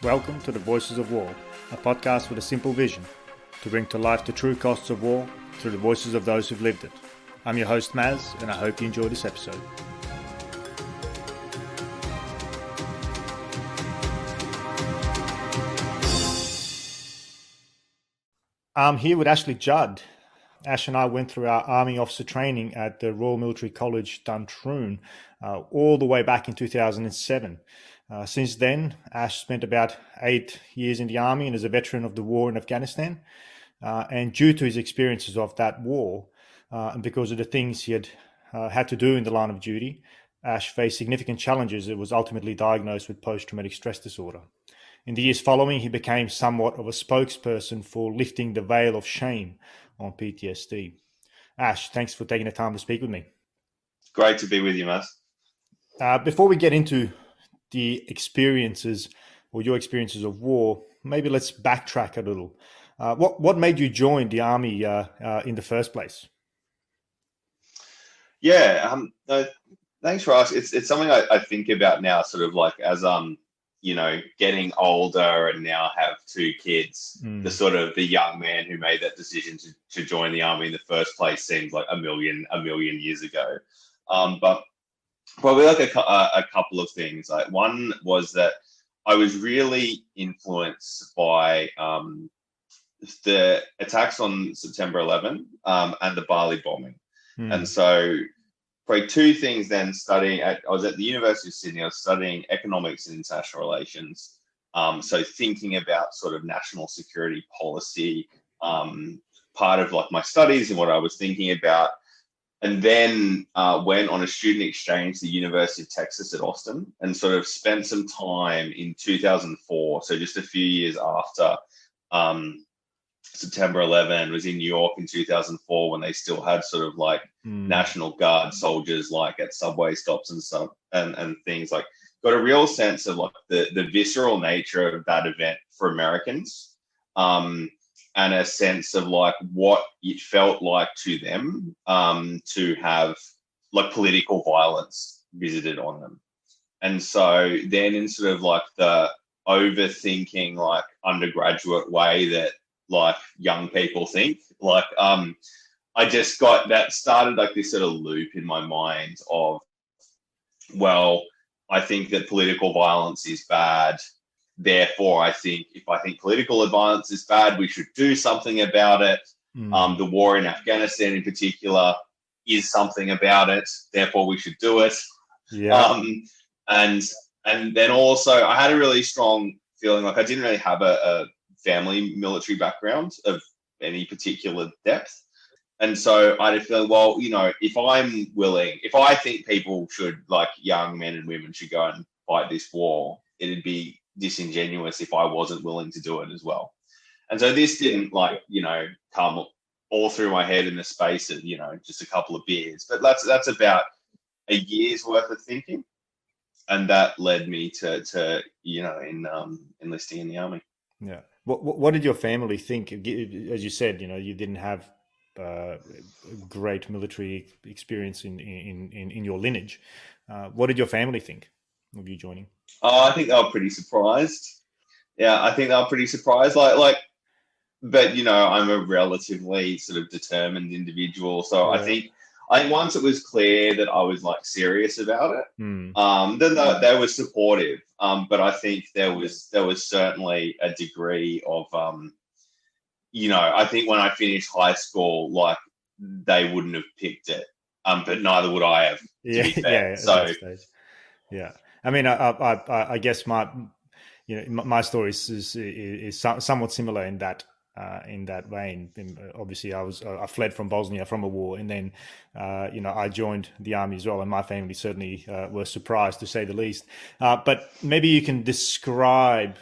Welcome to the Voices of War, a podcast with a simple vision to bring to life the true costs of war through the voices of those who've lived it. I'm your host Maz, and I hope you enjoy this episode. I'm here with Judd. Ash and I went through our Army officer training at the Royal Military College, Duntroon, all the way back in 2007. Since then, Ash spent about 8 years in the Army and is a veteran of the war in Afghanistan. And due to his experiences of that war, and because of the things he had to do in the line of duty, Ash faced significant challenges and was ultimately diagnosed with post-traumatic stress disorder. In the years following, he became somewhat of a spokesperson for lifting the veil of shame on PTSD. Ash, thanks for taking the time to speak with me. Great to be with you, Matt. Before we get into the experiences or your experiences of war, maybe let's backtrack a little. What made you join the Army in the first place? Yeah, thanks for asking. It's something I think about now, sort of like as getting older and now have 2 kids. The sort of the young man who made that decision to join the Army in the first place seems like a million years ago. But probably like a couple of things. Like one was that I was really influenced by the attacks on September 11 and the Bali bombing. And so probably 2 things then I was at the University of Sydney. I was studying economics and international relations. So thinking about sort of national security policy, part of like my studies and what I was thinking about. And then went on a student exchange to the University of Texas at Austin and sort of spent some time in 2004. So just a few years after September 11, was in New York in 2004 when they still had sort of like National Guard soldiers like at subway stops and stuff and things. Like got a real sense of like the visceral nature of that event for Americans. And a sense of like what it felt like to them to have like political violence visited on them. And so then in sort of like the overthinking, like undergraduate way that like young people think, like I just got that started like this sort of loop in my mind of, well, I think that political violence is bad. Therefore, I think if I think political violence is bad, we should do something about it. The war in Afghanistan in particular is something about it. Therefore, we should do it. Yeah. And then also I had a really strong feeling like I didn't really have a family military background of any particular depth. And so I had a feeling, well, if I think people should, like young men and women should go and fight this war, it'd be disingenuous if I wasn't willing to do it as well. And so this didn't come all through my head in the space of just a couple of beers, but that's about a year's worth of thinking, and that led me to enlisting in the Army. Yeah. What did your family think? As you said, you didn't have great military experience in your lineage. What did your family think of you joining? Oh, I think they were pretty surprised. Yeah, I think they were pretty surprised. But I'm a relatively sort of determined individual, so yeah. I think once it was clear that I was like serious about it, then they were supportive. But I think there was certainly a degree of I think when I finished high school, like they wouldn't have picked it, but neither would I have. To be fair. Yeah. So yeah. I mean, I guess my story is somewhat similar in that vein. And obviously, I fled from Bosnia from a war, and then I joined the Army as well, and my family certainly were surprised, to say the least. But maybe you can describe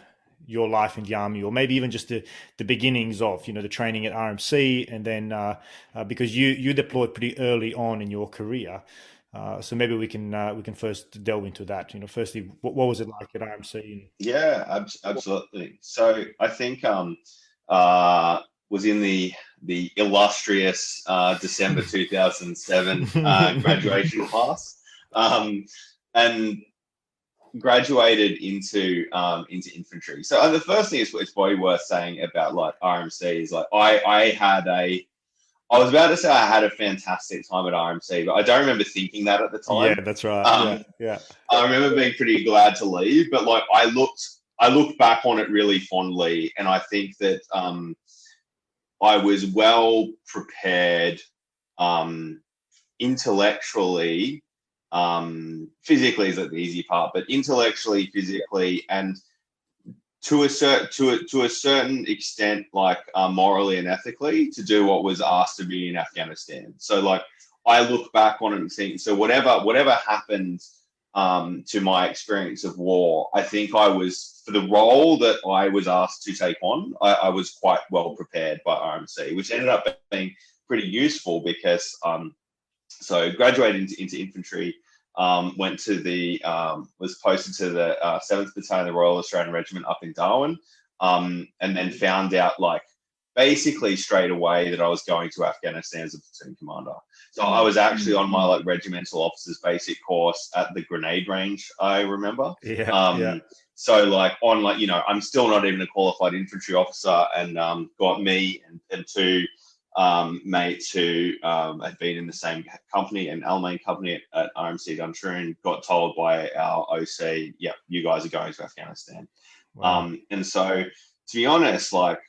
your life in the Army, or maybe even just the beginnings of the training at RMC, and then because you deployed pretty early on in your career. So maybe we can first delve into that. Firstly, what was it like at RMC? Yeah, absolutely. So I think was in the illustrious December 2007 graduation class, and graduated into infantry. So the first thing is it's probably worth saying about like RMC is like I was about to say I had a fantastic time at RMC, but I don't remember thinking that at the Yeah, time. that's right. Um, Yeah. I remember being pretty glad to leave, but like I look back on it really fondly, and I think that I was well prepared um, intellectually. Physically is like the easy part, but intellectually, physically, and to a certain extent, like morally and ethically, to do what was asked of me in Afghanistan. So like I look back on it and think, so whatever happened to my experience of war, I think I was for the role that I was asked to take on. I was quite well prepared by RMC, which ended up being pretty useful because so graduated into infantry. Went to the was posted to the 7th Battalion of the Royal Australian Regiment up in Darwin, and then found out like basically straight away that I was going to Afghanistan as a platoon commander. So I was actually on my like regimental officers basic course at the grenade range. I remember. Yeah. So like on like I'm still not even a qualified infantry officer, and got me and two mates who had been in the same company, an Almain company at RMC Duntroon, got told by our OC, yeah, you guys are going to Afghanistan. Wow. And so, to be honest, like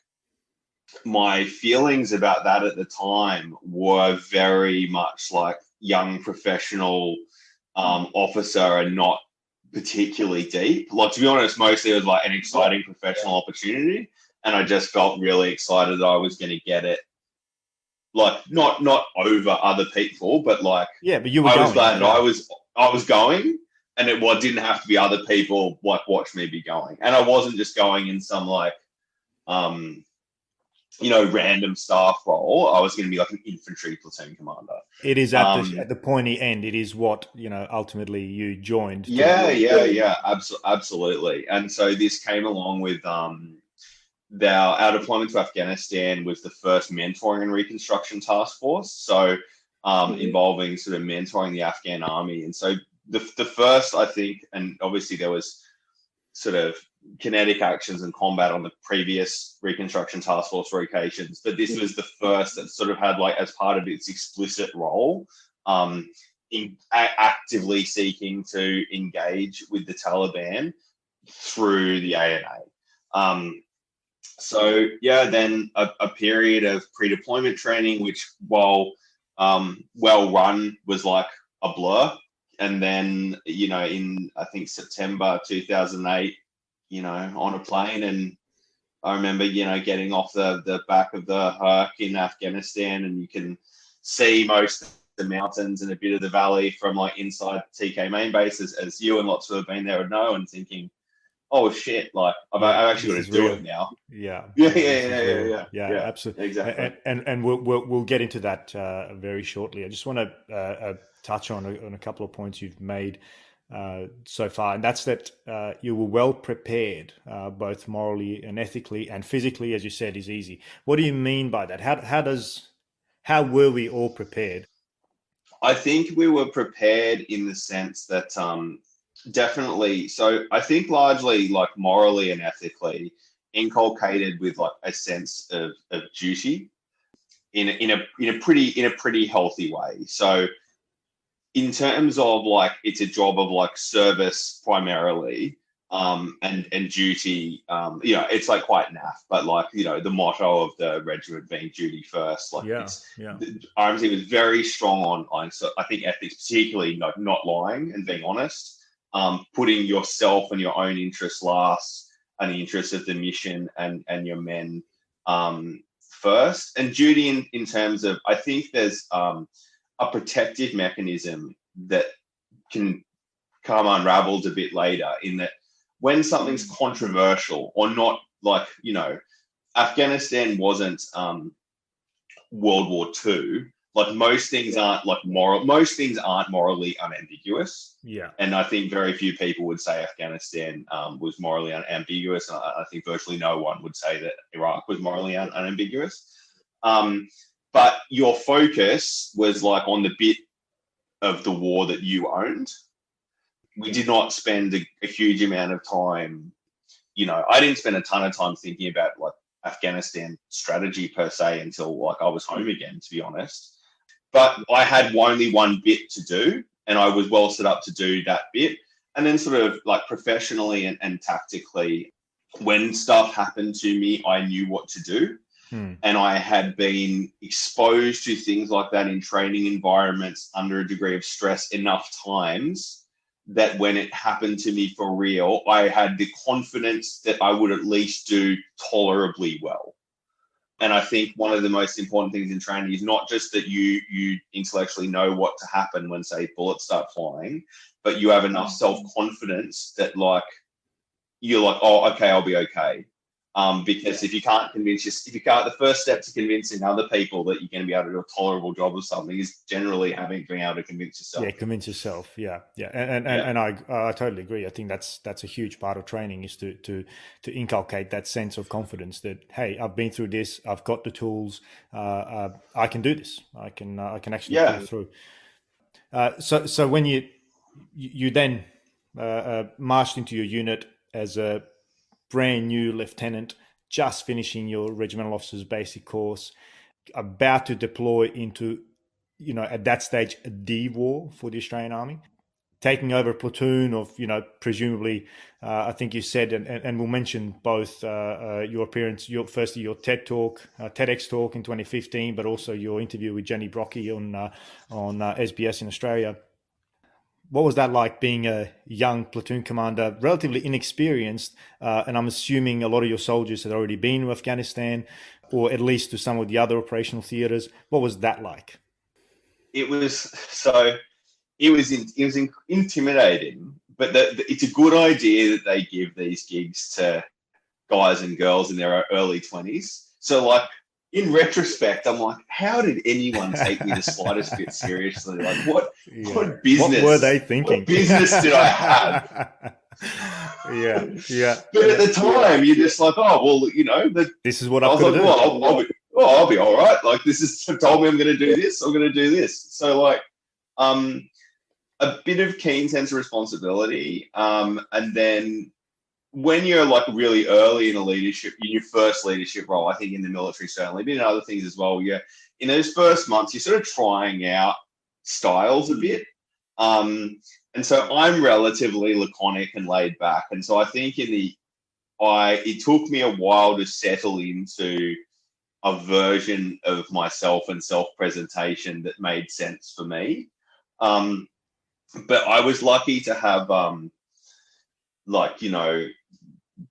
my feelings about that at the time were very much like young professional officer and not particularly deep. Like, to be honest, mostly it was like an exciting professional opportunity. And I just felt really excited that I was going to get it, like not over other people, but like Yeah, but you were I was going. glad that I was going, and it didn't have to be other people like watch me be going, and I wasn't just going in some like um random staff role. I was going to be like an infantry platoon commander. It is at the pointy end. It is what ultimately you joined to Yeah, do. yeah, absolutely. And so this came along with our deployment to Afghanistan was the first mentoring and reconstruction task force. So involving sort of mentoring the Afghan army. And so the first, I think, and obviously there was sort of kinetic actions and combat on the previous reconstruction task force rotations, but this was the first that sort of had like as part of its explicit role in actively seeking to engage with the Taliban through the ANA. So yeah, then a period of pre-deployment training, which while well run was like a blur. And then, in I think September 2008, on a plane, and I remember, getting off the back of the Herc in Afghanistan, and you can see most of the mountains and a bit of the valley from like inside TK main base, as you and lots who have been there would know, and thinking, oh shit, like I've actually got to do it now. Yeah, Yeah, absolutely. exactly. And we'll get into that very shortly. I just want to touch on a couple of points you've made so far, and that's that you were well prepared, both morally and ethically, and physically, as you said, is easy. What do you mean by that? How were we all prepared? I think we were prepared in the sense that definitely. So I think largely like morally and ethically inculcated with like a sense of duty in a pretty healthy way. So in terms of like it's a job of like service primarily, and duty, it's like quite naff, but like the motto of the regiment being duty first, like it's the RMC was very strong on so I think ethics, particularly not lying and being honest, putting yourself and your own interests last, and the interests of the mission and your men first, and duty in terms of I think there's a protective mechanism that can come unraveled a bit later, in that when something's controversial or not, like Afghanistan wasn't World War II. Like most things aren't like moral. Most things aren't morally unambiguous. Yeah, and I think very few people would say Afghanistan was morally unambiguous. And I think virtually no one would say that Iraq was morally unambiguous. But your focus was like on the bit of the war that you owned. we did not spend a huge amount of time. I didn't spend a ton of time thinking about like Afghanistan strategy per se until like I was home again, to be honest. But I had only one bit to do, and I was well set up to do that bit. And then sort of like professionally and tactically, when stuff happened to me, I knew what to do. And I had been exposed to things like that in training environments under a degree of stress enough times that when it happened to me for real, I had the confidence that I would at least do tolerably well. And I think one of the most important things in training is not just that you intellectually know what to happen when, say, bullets start flying, but you have enough self-confidence that like you're like, oh, okay, I'll be okay. Because if you can't the first step to convincing other people that you're going to be able to do a tolerable job of something is generally being able to convince yourself. Yeah, convince yourself. Yeah. And I totally agree. I think that's a huge part of training, is to inculcate that sense of confidence that, hey, I've been through this, I've got the tools, I can do this, I can actually pull through. So when you then marched into your unit as a brand new lieutenant, just finishing your regimental officer's basic course, about to deploy into, at that stage, a D war for the Australian Army, taking over a platoon of, presumably, I think you said, and we'll mention both your appearance, firstly your TEDx talk in 2015, but also your interview with Jenny Brocky on SBS in Australia. What was that like, being a young platoon commander, relatively inexperienced, and I'm assuming a lot of your soldiers had already been to Afghanistan, or at least to some of the other operational theaters? What was that like? It was intimidating, but it's a good idea that they give these gigs to guys and girls in their early 20s. So like, in retrospect, I'm like, how did anyone take me the slightest bit seriously? Like, what business? What were they thinking? What business did I have? Yeah. But at the time, you're just like, oh, well, this is what I've got to do. Well, I'll be all right. Like, this is told me I'm going to do this. I'm going to do this. So, like, a bit of keen sense of responsibility, and then when you're like really early in your first leadership role, I think in the military certainly, but in other things as well, in those first months, you're sort of trying out styles a bit. And so I'm relatively laconic and laid back. And so I think it took me a while to settle into a version of myself and self-presentation that made sense for me. But I was lucky to have,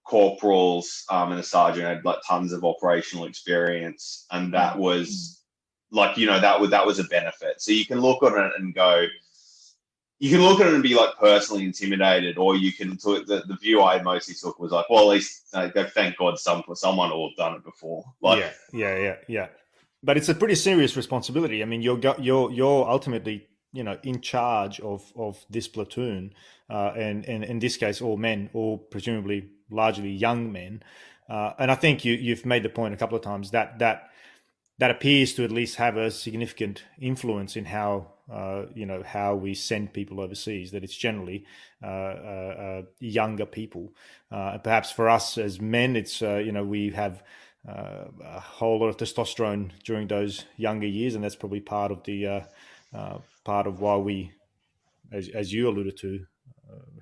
corporals and a sergeant had like tons of operational experience, and that was like, that was a benefit. So you can look at it and go, you can look at it and be like personally intimidated, or you can the view I mostly took was like, well, at least thank God someone will have done it before. Like, yeah. But it's a pretty serious responsibility. I mean, you're ultimately, in charge of this platoon, and in this case, all men, or presumably largely young men. And I think you've made the point a couple of times that appears to at least have a significant influence in how how we send people overseas. That it's generally younger people. Perhaps for us as men, it's we have a whole lot of testosterone during those younger years, and that's probably part of the part of why we, as you alluded to,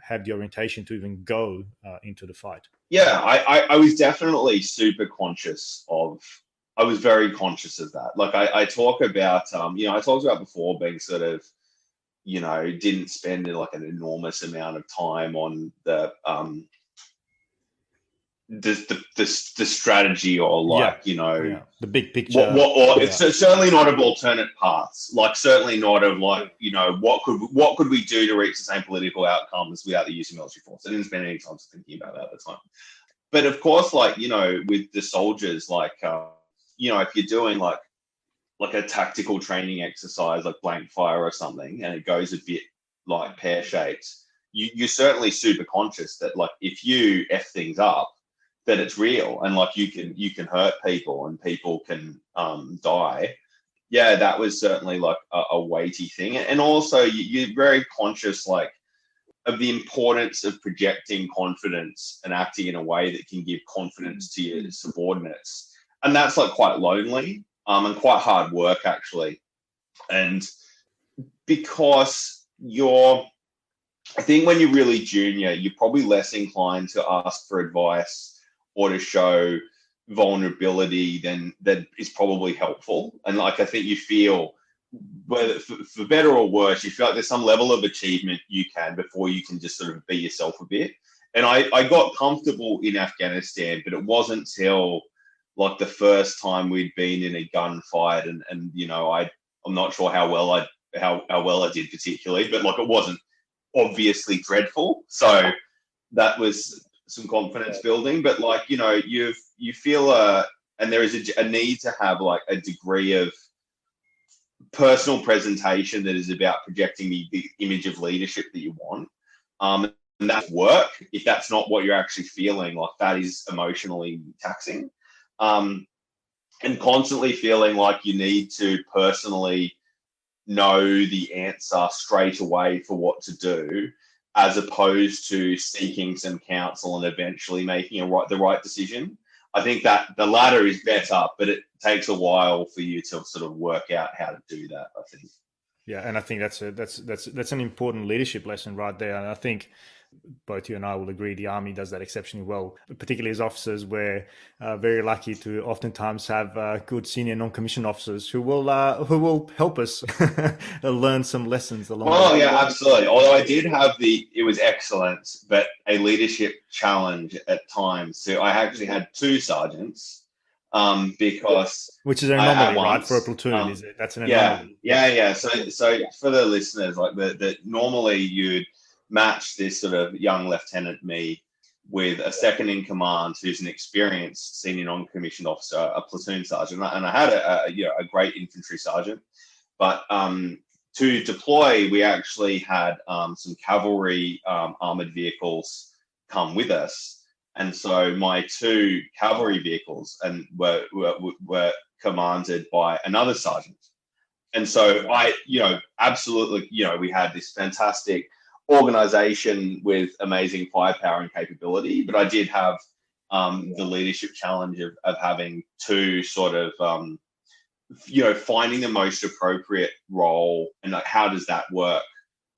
have the orientation to even go into the fight. Yeah, I was definitely super conscious of. I was very conscious of that. Like I talk about, I talked about before being sort of, didn't spend like an enormous amount of time on the strategy, or like, the big picture. It's certainly not of alternate paths. Like certainly not of like, what could we do to reach the same political outcomes without the use of military force? I didn't spend any time thinking about that at the time. But of course, like, with the soldiers, like, if you're doing like a tactical training exercise, like blank fire or something, and it goes a bit like pear-shaped, you're certainly super conscious that like, if you F things up, that it's real, and like you can hurt people and people can die. Yeah, that was certainly like a weighty thing. And also you're very conscious, like, of the importance of projecting confidence and acting in a way that can give confidence to your subordinates. And that's like quite lonely and quite hard work, actually. And because I think when you're really junior, you're probably less inclined to ask for advice or to show vulnerability than that is probably helpful. And like, I think you feel, whether for better or worse, you feel like there's some level of achievement you can before you can just sort of be yourself a bit. And I got comfortable in Afghanistan, but it wasn't till like the first time we'd been in a gunfight, and you know, I'm not sure how well I did particularly, but like it wasn't obviously dreadful. So that was some confidence building. But like, you know, you feel and there is a need to have like a degree of personal presentation that is about projecting the image of leadership that you want. And that's work. If that's not what you're actually feeling, like that is emotionally taxing. And constantly feeling like you need to personally know the answer straight away for what to do, as opposed to seeking some counsel and eventually making the right decision. I think that the latter is better, but it takes a while for you to sort of work out how to do that, I think. Yeah, and I think that's an important leadership lesson right there. And I think both you and I will agree the Army does that exceptionally well, particularly as officers. We're very lucky to oftentimes have good senior non-commissioned officers who will help us learn some lessons along the way. Well, yeah, absolutely. Although I did have it was excellent, but a leadership challenge at times. So I actually had two sergeants, because which is an anomaly, right, for a platoon. Is it? That's an anomaly. Yeah. So for the listeners, like normally you'd match this sort of young lieutenant me with a second in command who's an experienced senior non-commissioned officer, a platoon sergeant, and I had a great infantry sergeant. But to deploy, we actually had some cavalry armored vehicles come with us. And so my two cavalry vehicles were commanded by another sergeant. And so absolutely, we had this fantastic organization with amazing firepower and capability, but I did have the leadership challenge of having to sort of, finding the most appropriate role and like, how does that work?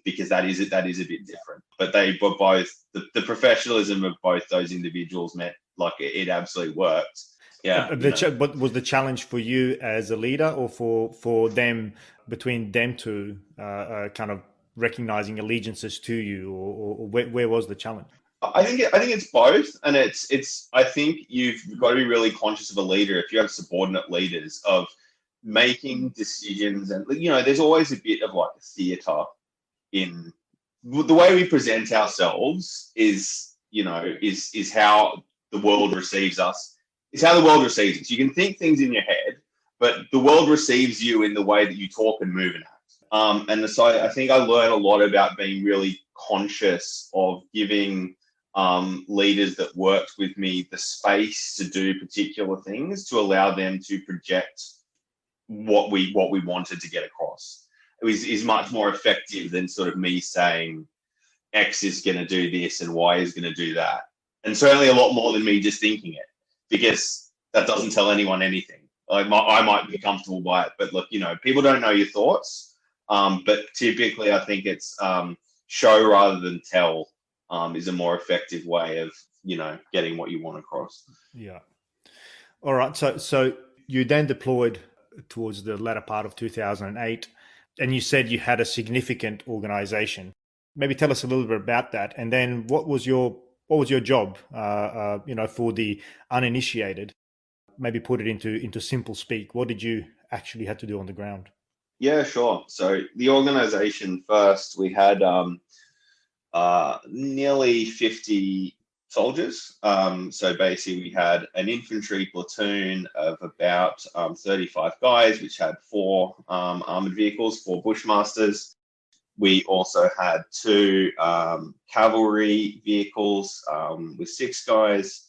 Because that is a bit different. But they were both, the professionalism of both those individuals meant like it absolutely worked. Yeah. But was the challenge for you as a leader, or for them, between them two, kind of recognizing allegiances to you, or where was the challenge? I think it's both, and I think you've got to be really conscious of a leader if you have subordinate leaders of making decisions, and there's always a bit of like theatre in the way we present ourselves is how the world receives us. It's how the world receives us. You can think things in your head, but the world receives you in the way that you talk and move and act. And so I think I learned a lot about being really conscious of giving leaders that worked with me the space to do particular things, to allow them to project what we wanted to get across. Is much more effective than sort of me saying X is going to do this and Y is going to do that. And certainly a lot more than me just thinking it, because that doesn't tell anyone anything. I might be comfortable by it, but look, people don't know your thoughts. But typically I think it's show rather than tell is a more effective way of, getting what you want across. Yeah. All right. So you then deployed towards the latter part of 2008. And you said you had a significant organization. Maybe tell us a little bit about that. And then what was your job, for the uninitiated? Maybe put it into simple speak. What did you actually have to do on the ground? Yeah, sure. So the organization first, we had nearly 50 soldiers. So basically we had an infantry platoon of about 35 guys, which had 4 armored vehicles, 4 Bushmasters. We also had 2 cavalry vehicles with 6 guys.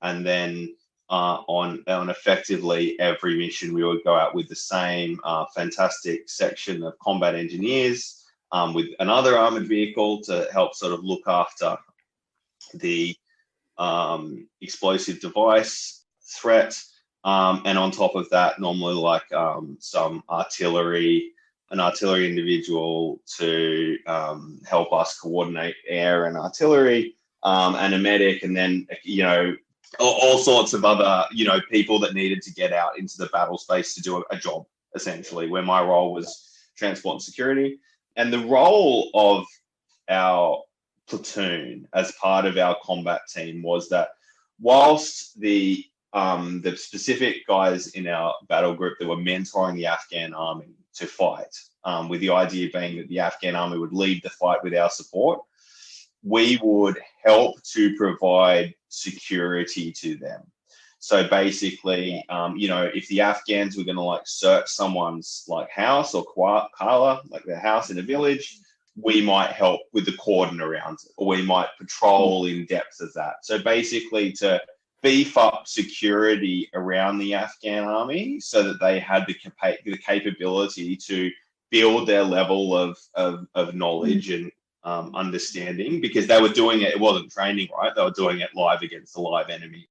And then on effectively every mission, we would go out with the same fantastic section of combat engineers, with another armored vehicle to help sort of look after the explosive device threat. And on top of that, normally like some artillery, an artillery individual to help us coordinate air and artillery, and a medic, and then, all sorts of other, people that needed to get out into the battle space to do a job, essentially, where my role was transport and security. And the role of our platoon as part of our combat team was that whilst the specific guys in our battle group that were mentoring the Afghan army to fight, with the idea being that the Afghan army would lead the fight with our support, we would help to provide security to them. So basically, if the Afghans were going to like search someone's like house or kala, like their house in a village, we might help with the cordon around it, or we might patrol in depth of that. So basically to beef up security around the Afghan army so that they had the capability to build their level of knowledge and understanding, because they were doing it wasn't training, right? They were doing it live against a live enemy.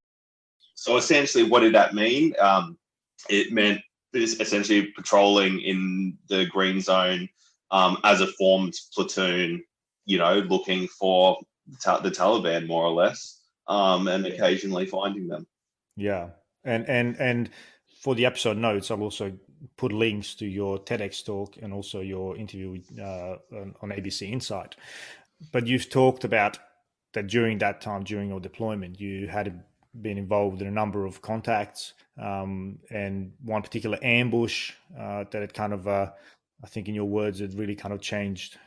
So essentially, what did that mean? It meant essentially patrolling in the green zone as a formed platoon, looking for the Taliban, more or less, and occasionally finding them. Yeah. And for the episode notes, I'll also put links to your TEDx talk and also your interview with, on ABC Insight. But you've talked about that during that time, during your deployment, you had been involved in a number of contacts, and one particular ambush that it kind of, I think in your words, it really kind of changed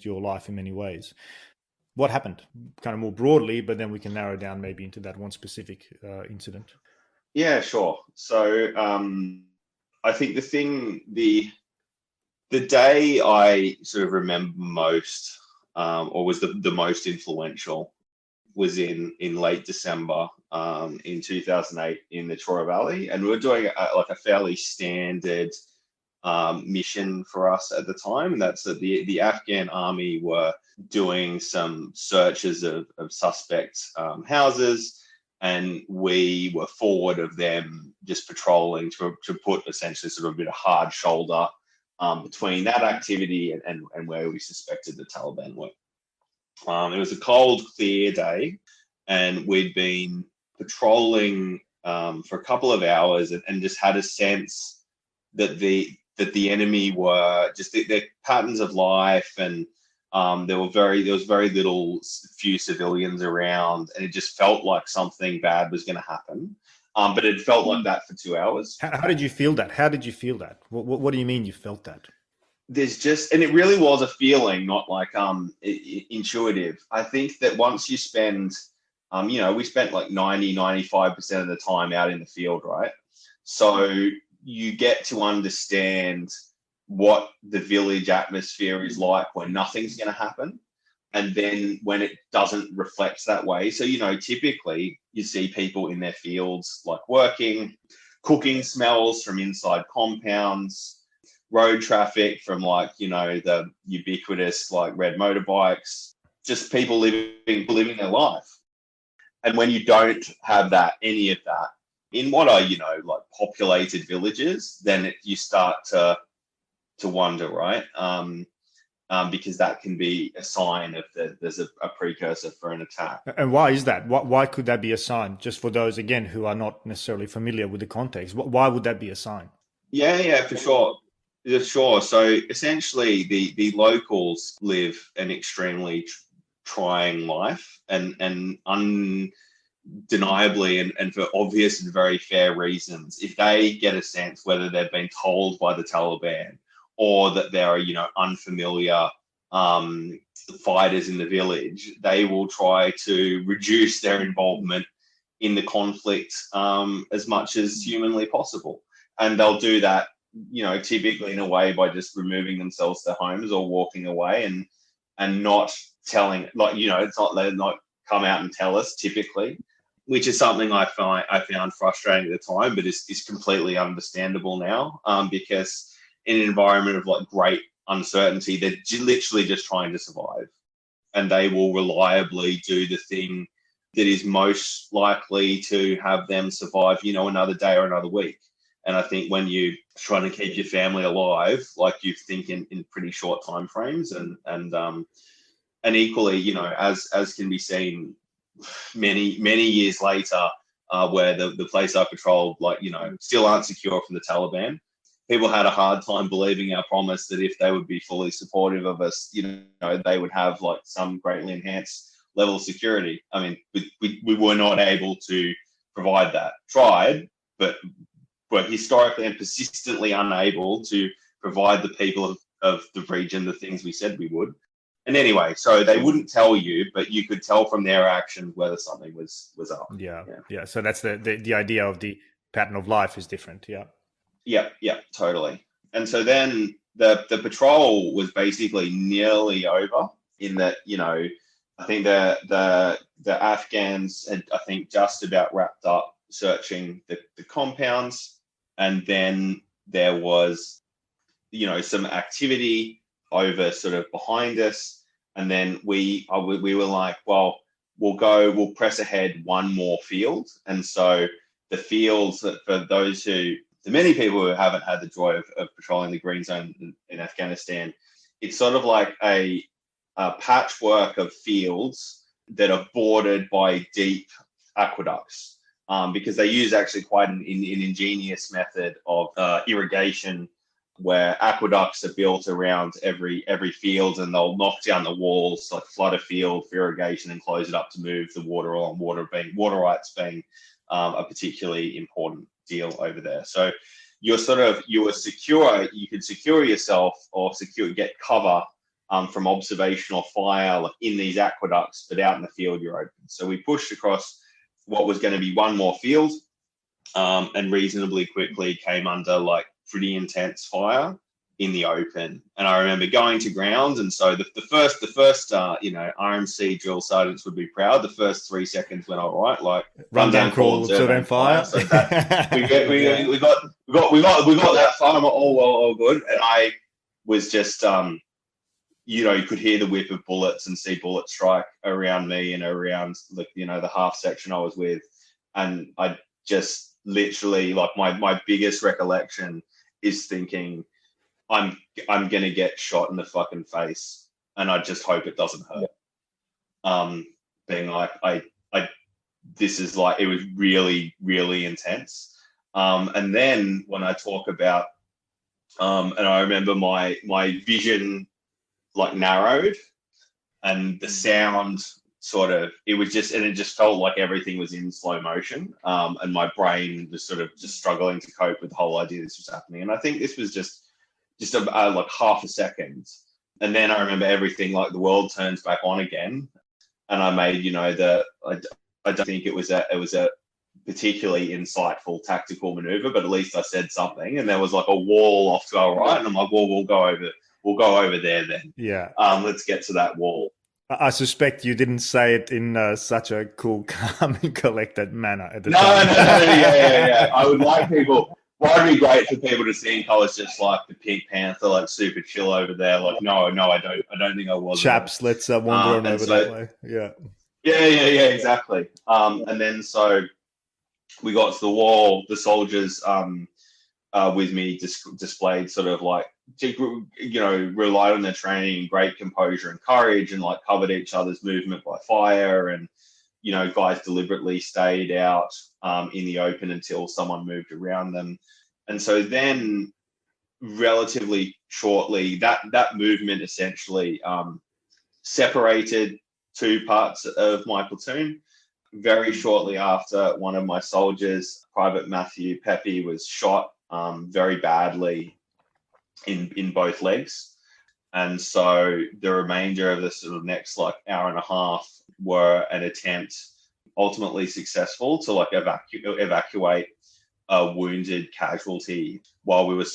your life in many ways. What happened, kind of more broadly, but then we can narrow down maybe into that one specific incident. Yeah, sure. So I think the day I sort of remember most, or was the most influential, was in late December in 2008 in the Chora Valley, and we were doing a fairly standard mission for us at the time. And that's that the Afghan army were doing some searches of suspect houses, and we were forward of them, just patrolling to put essentially sort of a bit of hard shoulder between that activity and where we suspected the Taliban were. It was a cold, clear day, and we'd been patrolling for a couple of hours, and just had a sense that the enemy were just their patterns of life, and there was very few civilians around, and it just felt like something bad was going to happen. But it felt like that for 2 hours. How did you feel that? What do you mean you felt that? And it really was a feeling, not like intuitive. I think that once you spend, we spent like 95% of the time out in the field, right? So you get to understand what the village atmosphere is like when nothing's going to happen, and then when it doesn't reflect that way. So, typically you see people in their fields, like working, cooking smells from inside compounds, road traffic from the ubiquitous red motorbikes, just people living their life. And when you don't have any of that in what are populated villages, then you start to wonder, right? Because that can be a sign of there's a precursor for an attack. And why is that? Why could that be a sign? Just for those again who are not necessarily familiar with the context, why would that be a sign? Yeah, for sure. Yeah, sure. So essentially, the locals live an extremely trying life, and undeniably, and for obvious and very fair reasons, if they get a sense whether they've been told by the Taliban or that there are unfamiliar fighters in the village, they will try to reduce their involvement in the conflict as much as humanly possible, and they'll do that typically in a way by just removing themselves to their homes or walking away, and not telling, it's not, they're not come out and tell us typically, which is something I found frustrating at the time, but is completely understandable now, because in an environment of great uncertainty. They're literally just trying to survive, and they will reliably do the thing that is most likely to have them survive, another day or another week. And I think when you're trying to keep your family alive, like you think in pretty short time frames, and equally, as can be seen many years later, where the place I patrolled, still aren't secure from the Taliban. People had a hard time believing our promise that if they would be fully supportive of us, they would have some greatly enhanced level of security. I mean, we were not able to provide that. Tried, but were historically and persistently unable to provide the people of the region the things we said we would. And anyway, so they wouldn't tell you, but you could tell from their actions whether something was up. Yeah. So that's the idea of the pattern of life is different. Yeah, totally. And so then the patrol was basically nearly over in that, I think the Afghans had, I think, just about wrapped up searching the compounds. And then there was, some activity over sort of behind us. And then we were like, well, we'll press ahead one more field. And so the fields that for the many people who haven't had the joy of patrolling the green zone in Afghanistan, it's sort of like a patchwork of fields that are bordered by deep aqueducts, because they use actually quite an ingenious method of irrigation, where aqueducts are built around every field, and they'll knock down the walls, like flood a field for irrigation and close it up to move the water along. Water rights being a particularly important deal over there. So you were secure. You could secure yourself or get cover from observational fire in these aqueducts, but out in the field you're open. So we pushed across what was going to be one more field, and reasonably quickly came under pretty intense fire in the open. And I remember going to ground, and so the first RMC drill sergeants would be proud. The first 3 seconds went all right, run down, crawl, observe and fire. So that, we got that far. All good. And I was just you could hear the whip of bullets and see bullets strike around me and around the half section I was with. And I just literally, my biggest recollection is thinking, I'm gonna get shot in the fucking face, and I just hope it doesn't hurt. Being this is it was really, really intense. And then when I talk about, and I remember my vision narrowed, and the sound it just felt like everything was in slow motion, and my brain was sort of just struggling to cope with the whole idea this was happening. And I think this was just half a second, and then I remember everything the world turns back on again, and I made I don't think it was a particularly insightful tactical maneuver, but at least I said something. And there was a wall off to our right, and I'm like, well, we'll go over there then. Yeah. Let's get to that wall. I suspect you didn't say it in such a cool, calm, and collected manner at the time. No, yeah. I would like people. Well, it'd be great for people to see I was just the Pink Panther, super chill over there. No, I don't think I was. Chaps, let's wander on over that way. Yeah. Yeah, exactly. And then so we got to the wall. The soldiers with me displayed relied on their training, great composure and courage, and covered each other's movement by fire. And guys deliberately stayed out in the open until someone moved around them. And so then relatively shortly, that movement essentially separated two parts of my platoon. Very shortly after, one of my soldiers, Private Matthew Pepe, was shot very badly in both legs. And so the remainder of the next hour and a half were an attempt, ultimately successful, to evacuate a wounded casualty while we were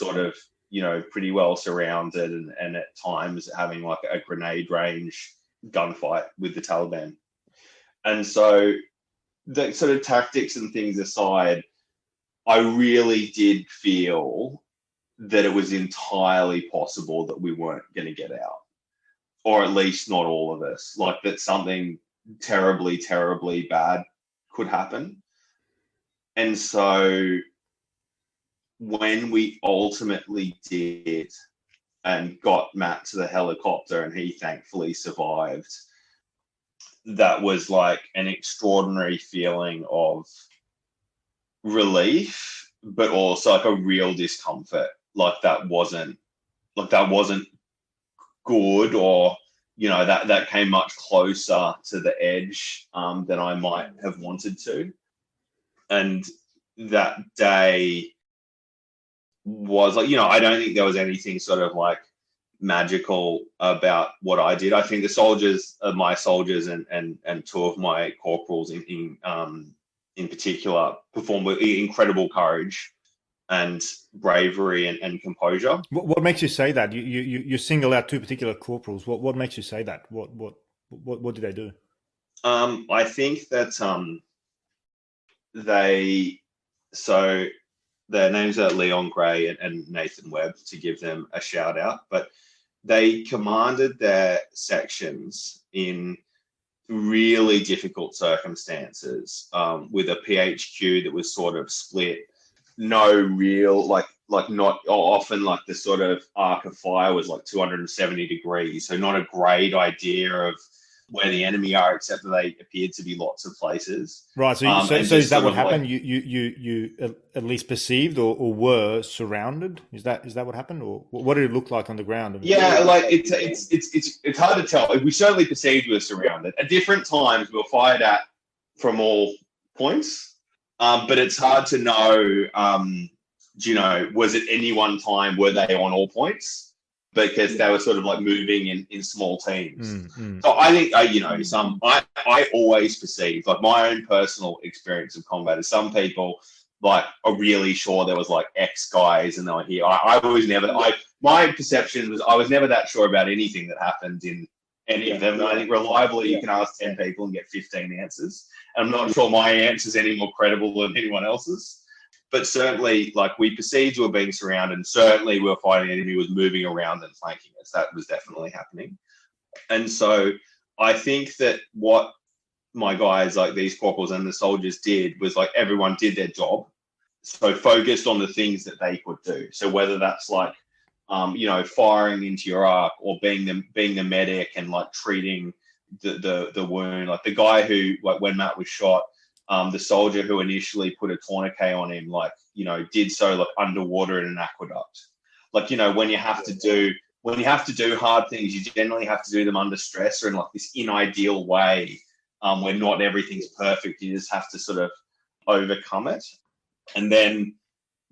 pretty well surrounded, and at times having a grenade range gunfight with the Taliban. And so the sort of tactics and things aside, I really did feel that it was entirely possible that we weren't going to get out, or at least not all of us, like that something terribly, terribly bad could happen. And so when we ultimately did and got Matt to the helicopter and he thankfully survived, that was like an extraordinary feeling of relief, but also like a real discomfort. Like that wasn't good, or that came much closer to the edge than I might have wanted to. And that day was like, I don't think there was anything sort of like magical about what I did. I think the soldiers, my soldiers, and two of my corporals in particular, performed with incredible courage and bravery and composure. What makes you say that? You single out two particular corporals. What makes you say that? What did they do? I think that their names are Leon Gray and Nathan Webb, to give them a shout out, but they commanded their sections in really difficult circumstances, with a PHQ that was sort of split. No real, like not often, like the sort of arc of fire was like 270 degrees. So not a great idea of where the enemy are, except that they appeared to be lots of places. Right. So is that what happened? Like, you at least perceived or were surrounded? Is that what happened, or what did it look like on the ground? Yeah, like it's hard to tell. We certainly perceived we were surrounded. At different times, we were fired at from all points, but it's hard to know. Was it any one time? Were they on all points? Because they were sort of like moving in small teams. So I think, I always perceive, like my own personal experience of combat is, some people like are really sure there was like X guys and they were here. My perception was I was never that sure about anything that happened in any of them. And I think reliably you can ask 10 people and get 15 answers. And I'm not sure my answer is any more credible than anyone else's. But certainly, like, we perceived we were being surrounded, and certainly we were fighting an enemy who was moving around and flanking us. That was definitely happening. And so I think that what my guys, like these corporals and the soldiers, did was, like, everyone did their job. So focused on the things that they could do. So whether that's like, firing into your arc, or being the medic and like treating the wound. Like the guy who, like, when Matt was shot, the soldier who initially put a tourniquet on him, like, did so like underwater in an aqueduct. Like, when you have to do hard things, you generally have to do them under stress or in like this unideal way, where not everything's perfect. You just have to sort of overcome it. And then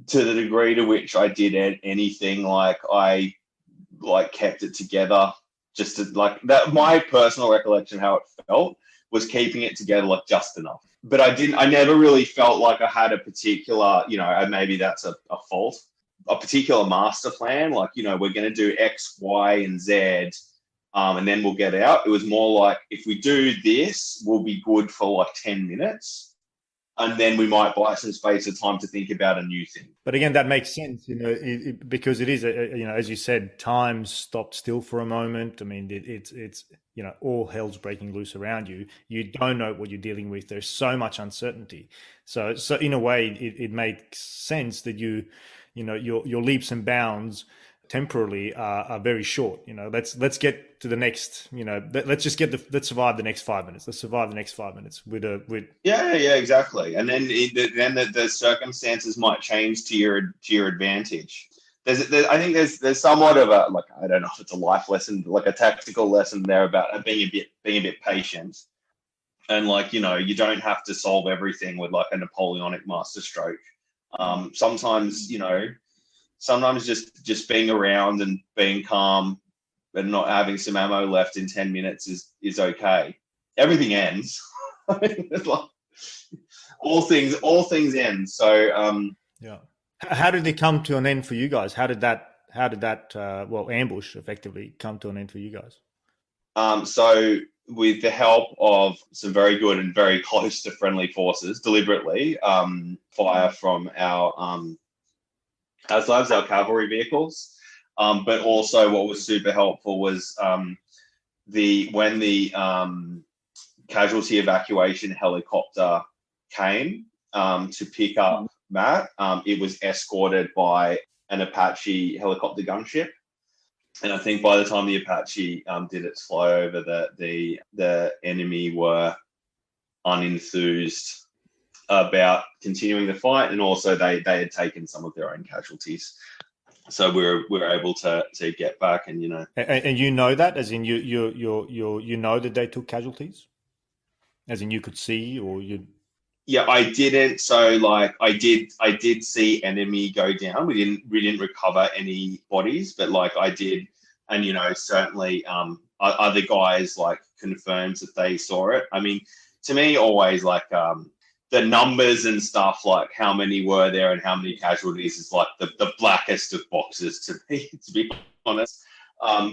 to the degree to which I did anything, like I like kept it together, just to, like, that, my personal recollection how it felt was keeping it together like just enough. But I never really felt like I had a particular, maybe that's a fault, a particular master plan. Like, we're going to do X, Y, and Z, and then we'll get out. It was more like, if we do this, we'll be good for like 10 minutes. And then we might buy some space of time to think about a new thing. But again, that makes sense, because it is, as you said, time stopped still for a moment. I mean, it's all hell's breaking loose around you. You don't know what you're dealing with. There's so much uncertainty. So in a way, it makes sense that your leaps and bounds temporarily are very short. Let's get to the next, let's survive the next 5 minutes. Let's survive the next 5 minutes yeah, exactly. And then the circumstances might change to your advantage. I think there's somewhat of a, like, I don't know if it's a life lesson, but like a tactical lesson there about being a bit patient. And like, you don't have to solve everything with like a Napoleonic masterstroke. Sometimes just being around and being calm and not having some ammo left in 10 minutes is okay. Everything ends. I mean, it's like all things end. So yeah. How did it come to an end for you guys? How did that ambush effectively come to an end for you guys? So with the help of some very good and very close to friendly forces, deliberately fire from our as well as our cavalry vehicles. But also what was super helpful was when the casualty evacuation helicopter came to pick up Matt, it was escorted by an Apache helicopter gunship. And I think by the time the Apache did its flyover, the enemy were unenthused about continuing the fight, and also they had taken some of their own casualties. So we were able to get back, and And you know that, as in you know that they took casualties, as in you could see, or you. Yeah, I didn't. So like I did see enemy go down. We didn't recover any bodies, but like I did, and certainly other guys like confirmed that they saw it. I mean, to me, always like the numbers and stuff, like how many were there and how many casualties, is like the blackest of boxes to me, to be honest.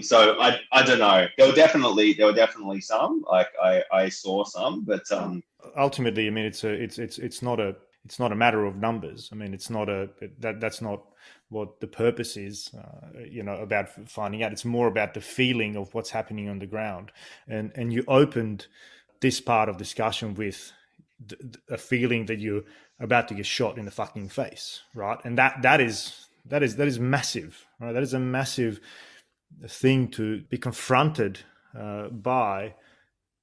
So I don't know. There were definitely some. Like I saw some, but ultimately, I mean, it's not a matter of numbers. I mean, it's not that's not what the purpose is. About finding out. It's more about the feeling of what's happening on the ground. And you opened this part of discussion with a feeling that you're about to get shot in the fucking face, right? And that is massive, right? That is a massive thing to be confronted by,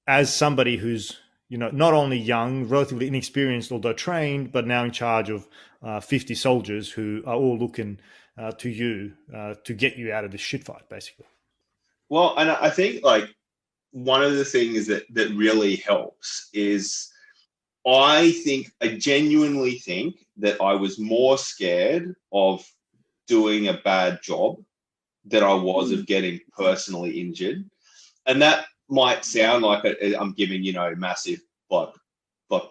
as somebody who's not only young, relatively inexperienced, although trained, but now in charge of 50 soldiers who are all looking to you to get you out of this shit fight, basically. Well, and I think like one of the things that really helps is I genuinely think that I was more scared of doing a bad job than I was of getting personally injured. And that might sound like I'm giving, massive, like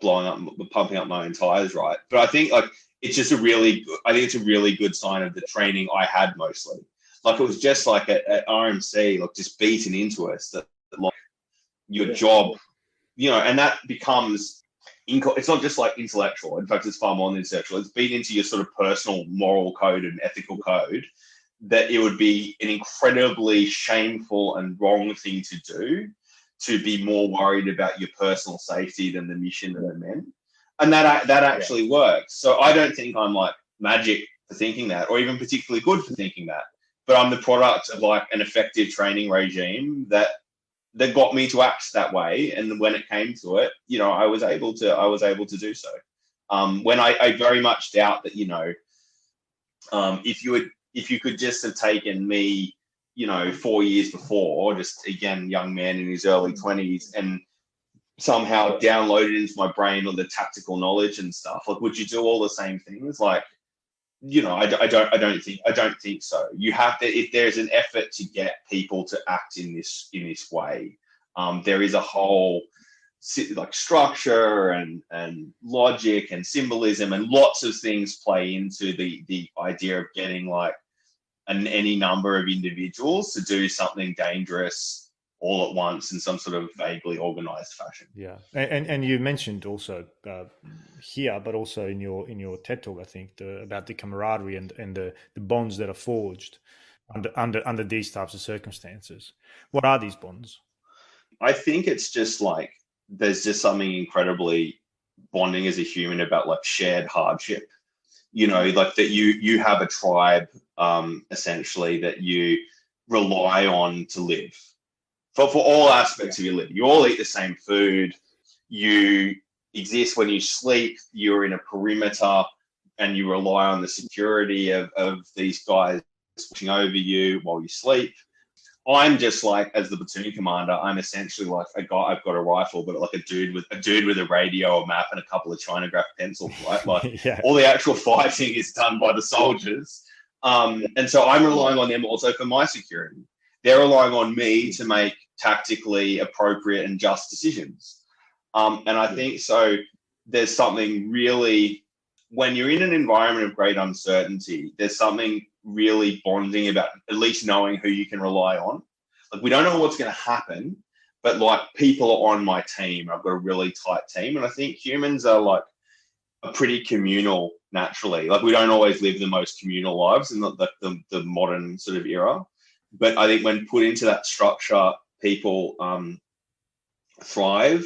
blowing up, pumping up my own tires, right? But I think like it's just a really good sign of the training I had mostly. Like it was just like at RMC, like just beaten into us that like your job, and that becomes, it's not just like intellectual. In fact, it's far more than intellectual. It's beaten into your sort of personal moral code and ethical code, that it would be an incredibly shameful and wrong thing to do, to be more worried about your personal safety than the mission and the men. And that actually works. So I don't think I'm like magic for thinking that, or even particularly good for thinking that. But I'm the product of like an effective training regime that got me to act that way. And when it came to it, I was able to do so. When I very much doubt that, if you could just have taken me, 4 years before, just again, young man in his early 20s, and somehow downloaded into my brain all the tactical knowledge and stuff, like, would you do all the same things? Like, I don't think so. You have to, if there's an effort to get people to act in this way, there is a whole like structure and logic and symbolism and lots of things play into the idea of getting like any number of individuals to do something dangerous all at once in some sort of vaguely organized fashion. Yeah, and you mentioned also here, but also in your TED talk, I think, about the camaraderie and the bonds that are forged under these types of circumstances. What are these bonds? I think it's just like there's just something incredibly bonding as a human about like shared hardship. Like that you have a tribe essentially that you rely on to live. For all aspects of your living. You all eat the same food. You exist when you sleep. You're in a perimeter and you rely on the security of these guys watching over you while you sleep. I'm just like, as the platoon commander, I'm essentially like a guy. I've got a rifle, but like a dude with a radio, a map, and a couple of Chinograph pencils, right? Like Yeah. All the actual fighting is done by the soldiers. And so I'm relying on them also for my security. They're relying on me to make tactically appropriate and just decisions. And I think so there's something really, when you're in an environment of great uncertainty, there's something really bonding about at least knowing who you can rely on. Like, we don't know what's going to happen, but like, people are on my team. I've got a really tight team. And I think humans are like a pretty communal naturally. Like we don't always live the most communal lives in the modern sort of era. But I think when put into that structure, people thrive.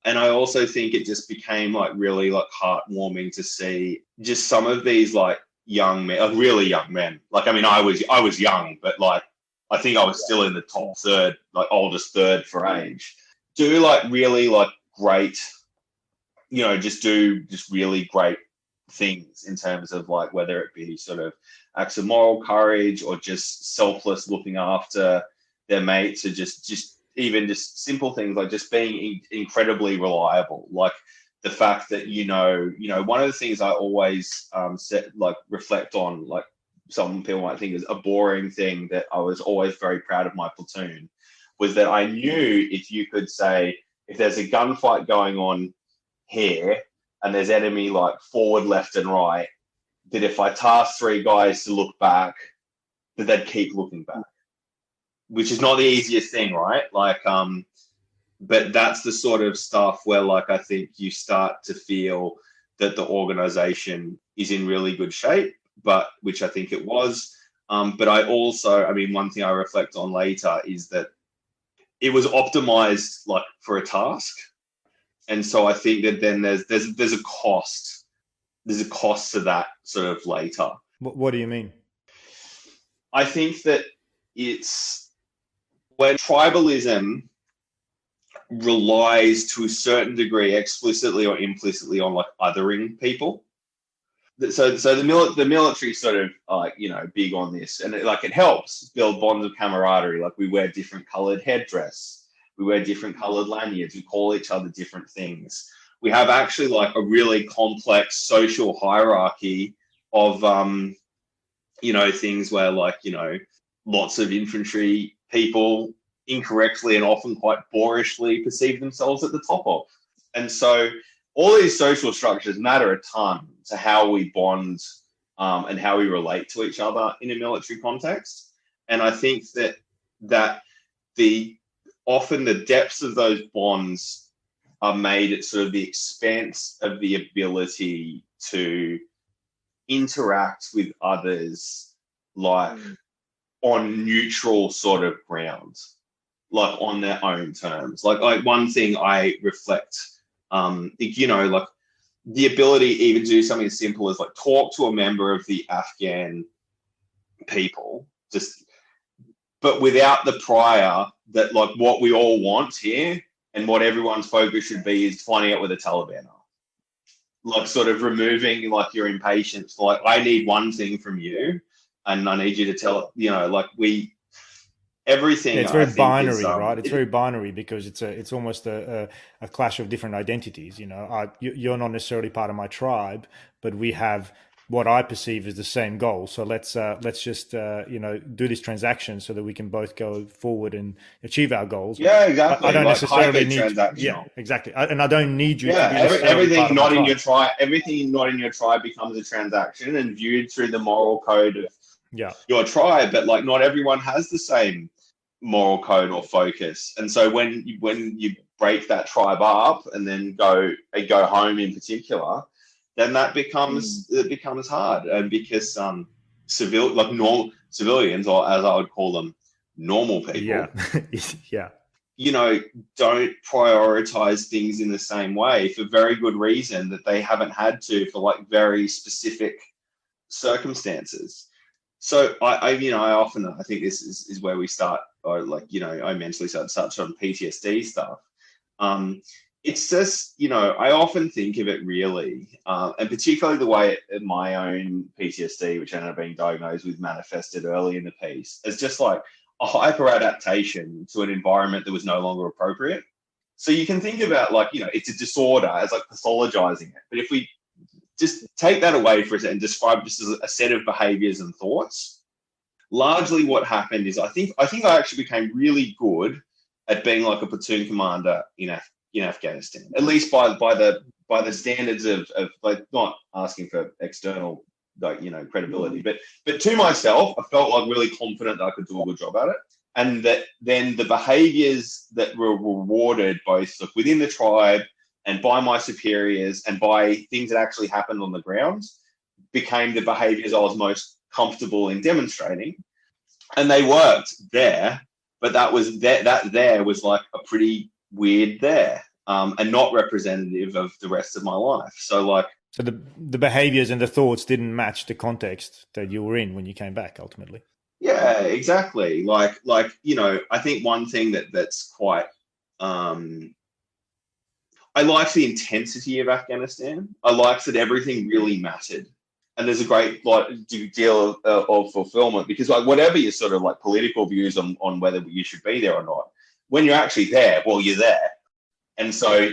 And I also think it just became like really like heartwarming to see just some of these like young men, like really young men. Like, I mean, I was young, but like, I think I was still in the top third, like oldest third for age. Do like really like great, just do just really great things in terms of like whether it be sort of acts of moral courage or just selfless looking after their mates, or just even just simple things like just being incredibly reliable. Like the fact that one of the things I always reflect on, like some people might think is a boring thing that I was always very proud of my platoon, was that I knew if you could say, if there's a gunfight going on here and there's enemy like forward, left and right, that if I task 3 guys to look back, that they'd keep looking back, which is not the easiest thing, right? Like, but that's the sort of stuff where like, I think you start to feel that the organization is in really good shape, but which I think it was. But I also, I mean, one thing I reflect on later is that it was optimized like for a task. And so I think that then there's a cost. There's a cost to that sort of later. What do you mean? I think that it's when tribalism relies to a certain degree, explicitly or implicitly, on like othering people. So the military sort of big on this, and it helps build bonds of camaraderie. Like we wear different colored headdress, we wear different colored lanyards, we call each other different things. We have actually like a really complex social hierarchy of things where like lots of infantry people incorrectly and often quite boorishly perceive themselves at the top of. And so all these social structures matter a ton to how we bond and how we relate to each other in a military context. And I think that often the depths of those bonds are made at sort of the expense of the ability to interact with others like on neutral sort of ground, like on their own terms. Like one thing I reflect, like the ability even to do something as simple as like talk to a member of the Afghan people, but without the prior that like what we all want here and what everyone's focus should be is finding out where the Taliban are. Like sort of removing like your impatience for like, I need one thing from you and I need you to tell, everything. Yeah, it's very binary, right? It's very binary because it's almost a clash of different identities. You're not necessarily part of my tribe, but we have what I perceive as the same goal. So let's just do this transaction so that we can both go forward and achieve our goals. Yeah, exactly. I don't necessarily need. Yeah, exactly. And I don't need you. Yeah, to be everything not in your tribe. Everything not in your tribe becomes a transaction and viewed through the moral code of your tribe. But like, not everyone has the same moral code or focus. And so when you break that tribe up and then go home in particular, then that becomes hard. And because normal civilians, or as I would call them, normal people, don't prioritize things in the same way for very good reason that they haven't had to for like very specific circumstances. So I think this is where we start, or I mentally start to touch on PTSD stuff. It's just, I often think of it really, and particularly the way my own PTSD, which ended up being diagnosed with, manifested early in the piece, as just like a hyper adaptation to an environment that was no longer appropriate. So you can think about it's a disorder as like pathologizing it. But if we just take that away for a second and describe just as a set of behaviors and thoughts, largely what happened is I think I actually became really good at being like a platoon commander in Afghanistan, at least by the standards of like, not asking for external credibility, but to myself, I felt like really confident that I could do a good job at it, and that then the behaviors that were rewarded both within the tribe and by my superiors and by things that actually happened on the ground became the behaviors I was most comfortable in demonstrating. And they worked there, but that was like a pretty weird there, and not representative of the rest of my life. So the behaviors and the thoughts didn't match the context that you were in when you came back ultimately. Yeah, exactly. I think one thing that's quite, I liked the intensity of Afghanistan. I liked that everything really mattered. And there's a great deal of fulfillment, because whatever your sort of political views on whether you should be there or not, when you're actually there, well, you're there. And so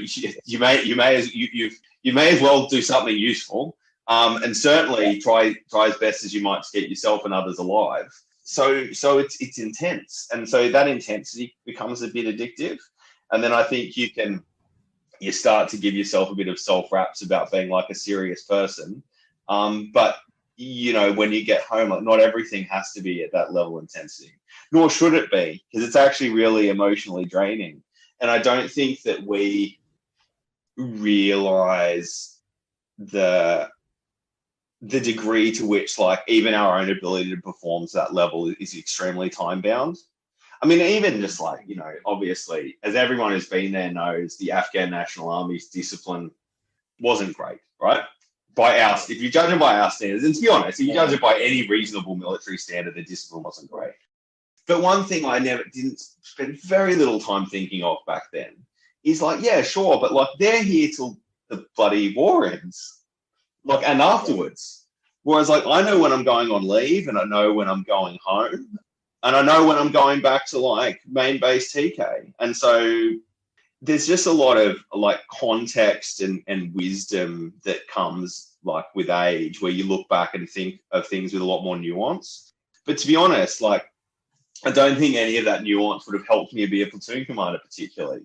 you may as well do something useful, and certainly try as best as you might to get yourself and others alive. So it's intense, and so that intensity becomes a bit addictive, and then I think you start to give yourself a bit of self-raps about being like a serious person, but when you get home, not everything has to be at that level of intensity, nor should it be, because it's actually really emotionally draining. And I don't think that we realize the degree to which even our own ability to perform to that level is extremely time bound. I mean, even just obviously, as everyone who's been there knows, the Afghan National Army's discipline wasn't great, right? If you judge it by our standards, and to be honest, if you judge it by any reasonable military standard, the discipline wasn't great. But one thing I didn't spend very little time thinking of back then is yeah, sure, but they're here till the bloody war ends, and afterwards. Whereas I know when I'm going on leave, and I know when I'm going home, and I know when I'm going back to main base TK. And so there's just a lot of context and wisdom that comes with age, where you look back and think of things with a lot more nuance. But to be honest, I don't think any of that nuance would have helped me be a platoon commander particularly.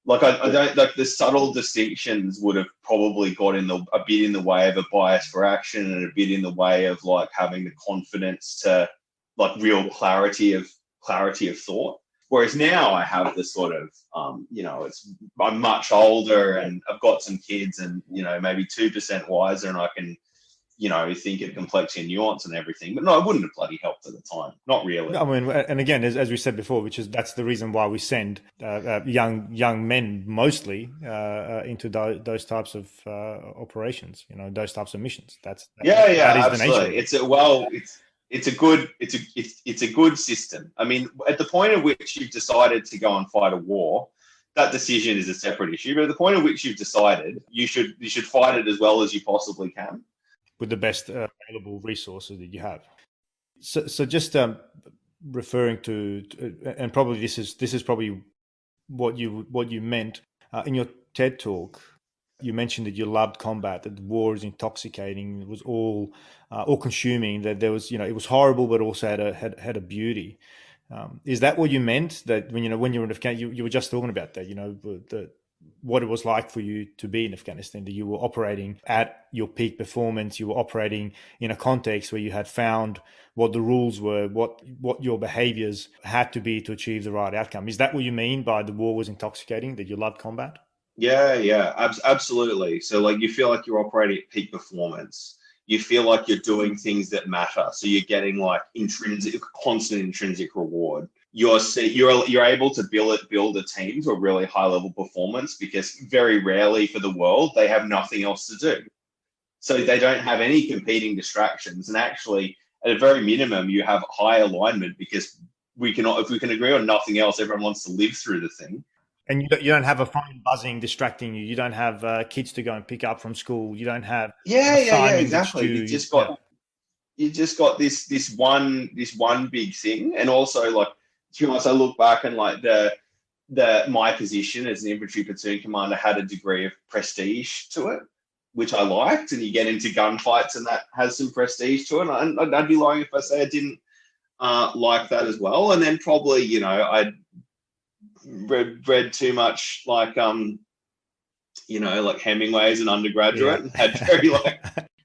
I don't the subtle distinctions would have probably got a bit in the way of a bias for action, and a bit in the way of having the confidence to real clarity of thought. Whereas now I have this sort of, I'm much older and I've got some kids, and maybe 2% wiser, and I can think of complexity and nuance and everything. But no, it wouldn't have bloody helped at the time. Not really. I mean, and again, as we said before, that's the reason why we send young men mostly into those types of operations. Those types of missions. That is absolutely. It's a good system. I mean, at the point at which you've decided to go and fight a war, that decision is a separate issue. But at the point at which you've decided, you should fight it as well as you possibly can, with the best available resources that you have. So just referring to, and probably this is probably what you meant in your TED talk. You mentioned that you loved combat, that the war is intoxicating, it was all consuming, that there was, it was horrible, but also had a beauty. Is that what you meant? That when you were in Afghanistan, you were just talking about that, what it was like for you to be in Afghanistan, that you were operating at your peak performance, you were operating in a context where you had found what the rules were, what your behaviors had to be to achieve the right outcome. Is that what you mean by the war was intoxicating, that you loved combat? Yeah, absolutely. So you feel like you're operating at peak performance. You feel like you're doing things that matter. So you're getting constant intrinsic reward. You're able to build a team to a really high level performance, because very rarely for the world they have nothing else to do. So they don't have any competing distractions, and actually at a very minimum you have high alignment, because if we can agree on nothing else, everyone wants to live through the thing. And you don't have a phone buzzing distracting you. You don't have kids to go and pick up from school. You don't have exactly. You just got this one big thing. And also, to be honest, I look back and my position as an infantry platoon commander had a degree of prestige to it, which I liked. And you get into gunfights, and that has some prestige to it. And I'd be lying if I say I didn't like that as well. And then probably, I'd read too much Hemingway as an undergraduate, and had very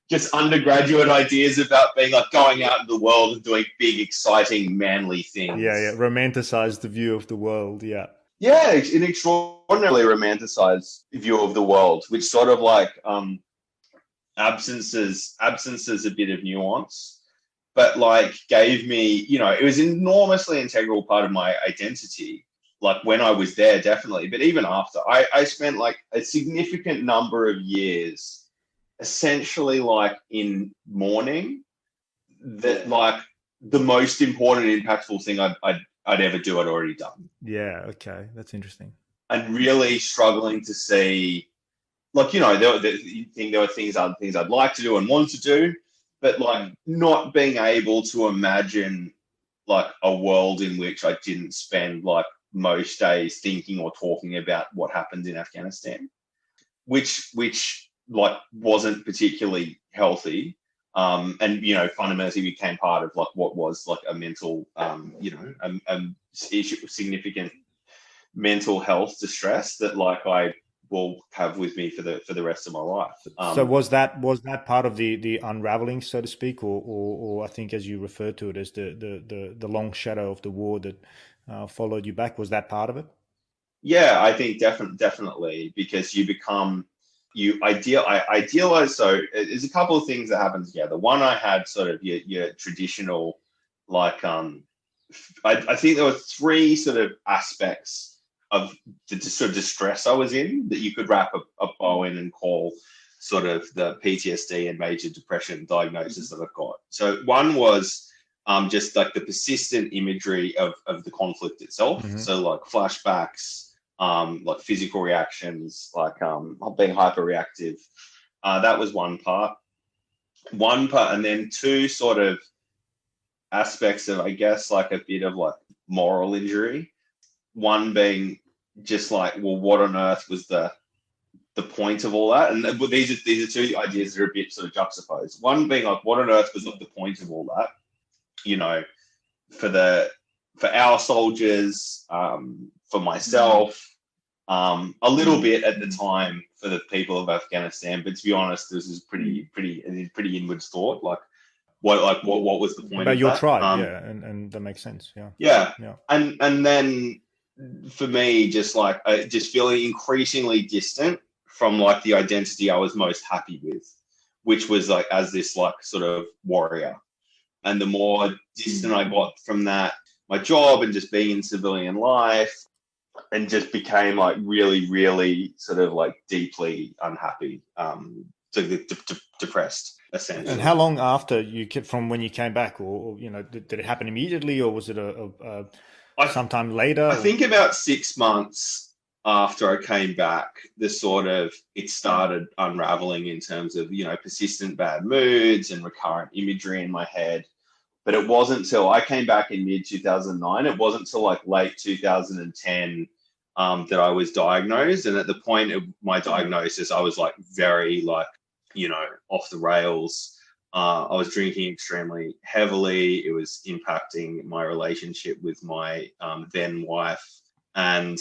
just undergraduate ideas about being going out in the world and doing big, exciting, manly things. Yeah. Romanticized the view of the world. Yeah, an extraordinarily romanticized view of the world, which sort of absences a bit of nuance, but like gave me, it was an enormously integral part of my identity. Like when I was there, definitely, but even after, I spent like a significant number of years essentially like in mourning that like the most important, impactful thing I'd ever do, I'd already done. Yeah. Okay. That's interesting. And really struggling to see, like, you think there were other things I'd like to do and want to do, but like not being able to imagine like a world in which I didn't spend like most days thinking or talking about what happened in Afghanistan, which like wasn't particularly healthy. And fundamentally became part of like what was like a mental, significant mental health distress that like I will have with me for the rest of my life. So was that part of the unraveling, so to speak, or I think as you referred to it as the long shadow of the war that followed you back? Was that part of it? Yeah, I think definitely because I idealize. So there's a couple of things that happen together. One, I had sort of your traditional, like, I think there were three sort of aspects of the sort of distress I was in that you could wrap a bow in and call sort of the PTSD and major depression diagnosis that I've got. So one was just like the persistent imagery of the conflict itself. Mm-hmm. So like flashbacks, like physical reactions, like being hyperreactive. That was one part. And then two sort of aspects of, I guess, like a bit of like moral injury. One being just like, well, what on earth was the point of all that? And these are two ideas that are a bit sort of juxtaposed. One being like, what on earth was like the point of all that? For our soldiers, for myself, a little bit at the time for the people of Afghanistan. But to be honest, this is pretty inward thought. Like, what was the point About of your that? tribe, yeah, and that makes sense. Yeah. Yeah. Yeah. And then for me, just like just feeling increasingly distant from like the identity I was most happy with, which was like as this like sort of warrior. And the more distant I got from that, my job and just being in civilian life, and just became like really, really sort of like deeply unhappy, depressed, essentially. And how long after from when you came back, or did it happen immediately, or was it sometime later? I think about 6 months after I came back, it started unraveling in terms of, persistent bad moods and recurrent imagery in my head. But it wasn't till I came back in mid 2009. It wasn't till like late 2010 that I was diagnosed. And at the point of my diagnosis, I was like very like, off the rails. I was drinking extremely heavily. It was impacting my relationship with my then wife. And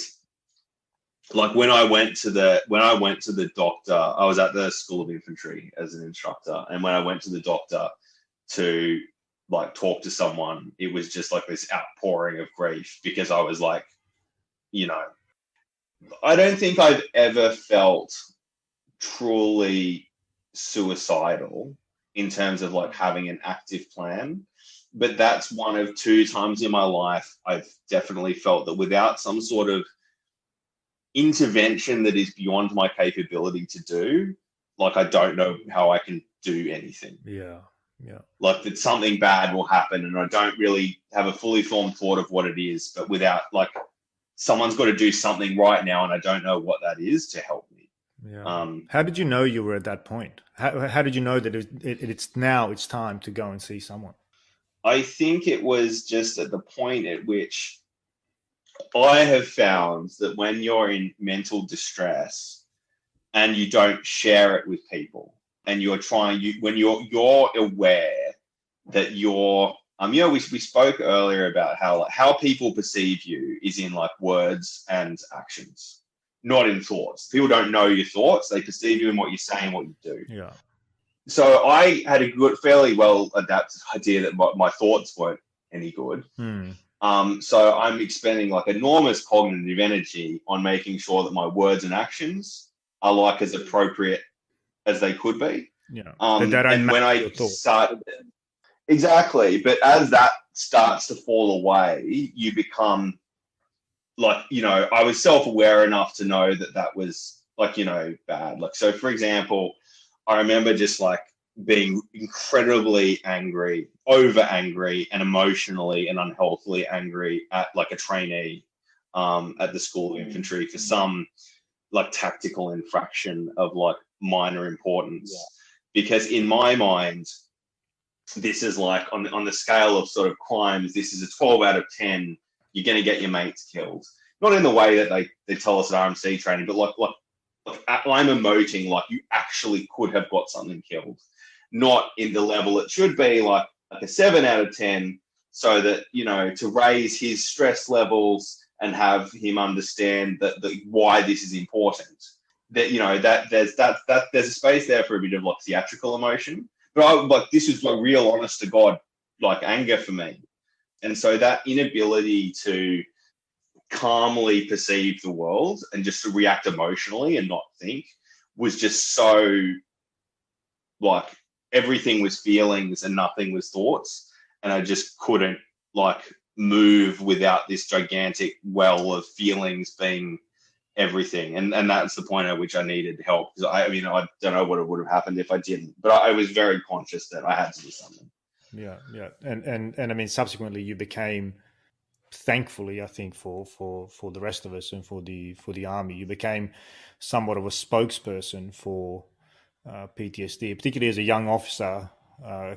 like when I went to the doctor, I was at the School of Infantry as an instructor. And when I went to the doctor to like talk to someone, it was just like this outpouring of grief because I was like, I don't think I've ever felt truly suicidal in terms of like having an active plan. But that's one of two times in my life I've definitely felt that without some sort of intervention that is beyond my capability to do, like I don't know how I can do anything. Yeah. Yeah. Like that something bad will happen and I don't really have a fully formed thought of what it is, but without like someone's got to do something right now and I don't know what that is to help me. Yeah. How did you know you were at that point? How did you know that it's time to go and see someone? I think it was just at the point at which I have found that when you're in mental distress and you don't share it with people and when you're aware that we spoke earlier about how people perceive you is in like words and actions, not in thoughts. People don't know your thoughts. They perceive you in what you say and what you do. Yeah. So I had a fairly well adapted idea that my thoughts weren't any good. So I'm expending like enormous cognitive energy on making sure that my words and actions are like as appropriate as they could be. They don't And match when I your thoughts. started, exactly, but as that starts to fall away, you become like, I was self-aware enough to know that that was like, bad. Like, so for example, I remember just like being incredibly angry, over angry and emotionally and unhealthily angry at like a trainee at the School of Infantry for some like tactical infraction of like minor importance. Yeah. Because in my mind, this is like on the scale of sort of crimes, this is a 12 out of 10. You're going to get your mates killed. Not in the way that they tell us at RMC training, but like I'm emoting like you actually could have got something killed. Not in the level it should be, like a 7 out of 10, so that, to raise his stress levels and have him understand that why this is important. That, that there's a space there for a bit of like theatrical emotion. But this is like real honest to God, like anger for me. And so that inability to calmly perceive the world and just to react emotionally and not think was just so like everything was feelings and nothing was thoughts. And I just couldn't like move without this gigantic well of feelings being everything. And that's the point at which I needed help. Because I don't know what would have happened if I didn't, but I was very conscious that I had to do something. Yeah. And I mean, subsequently you became, thankfully, I think for the rest of us and for the army, you became somewhat of a spokesperson for PTSD, particularly as a young officer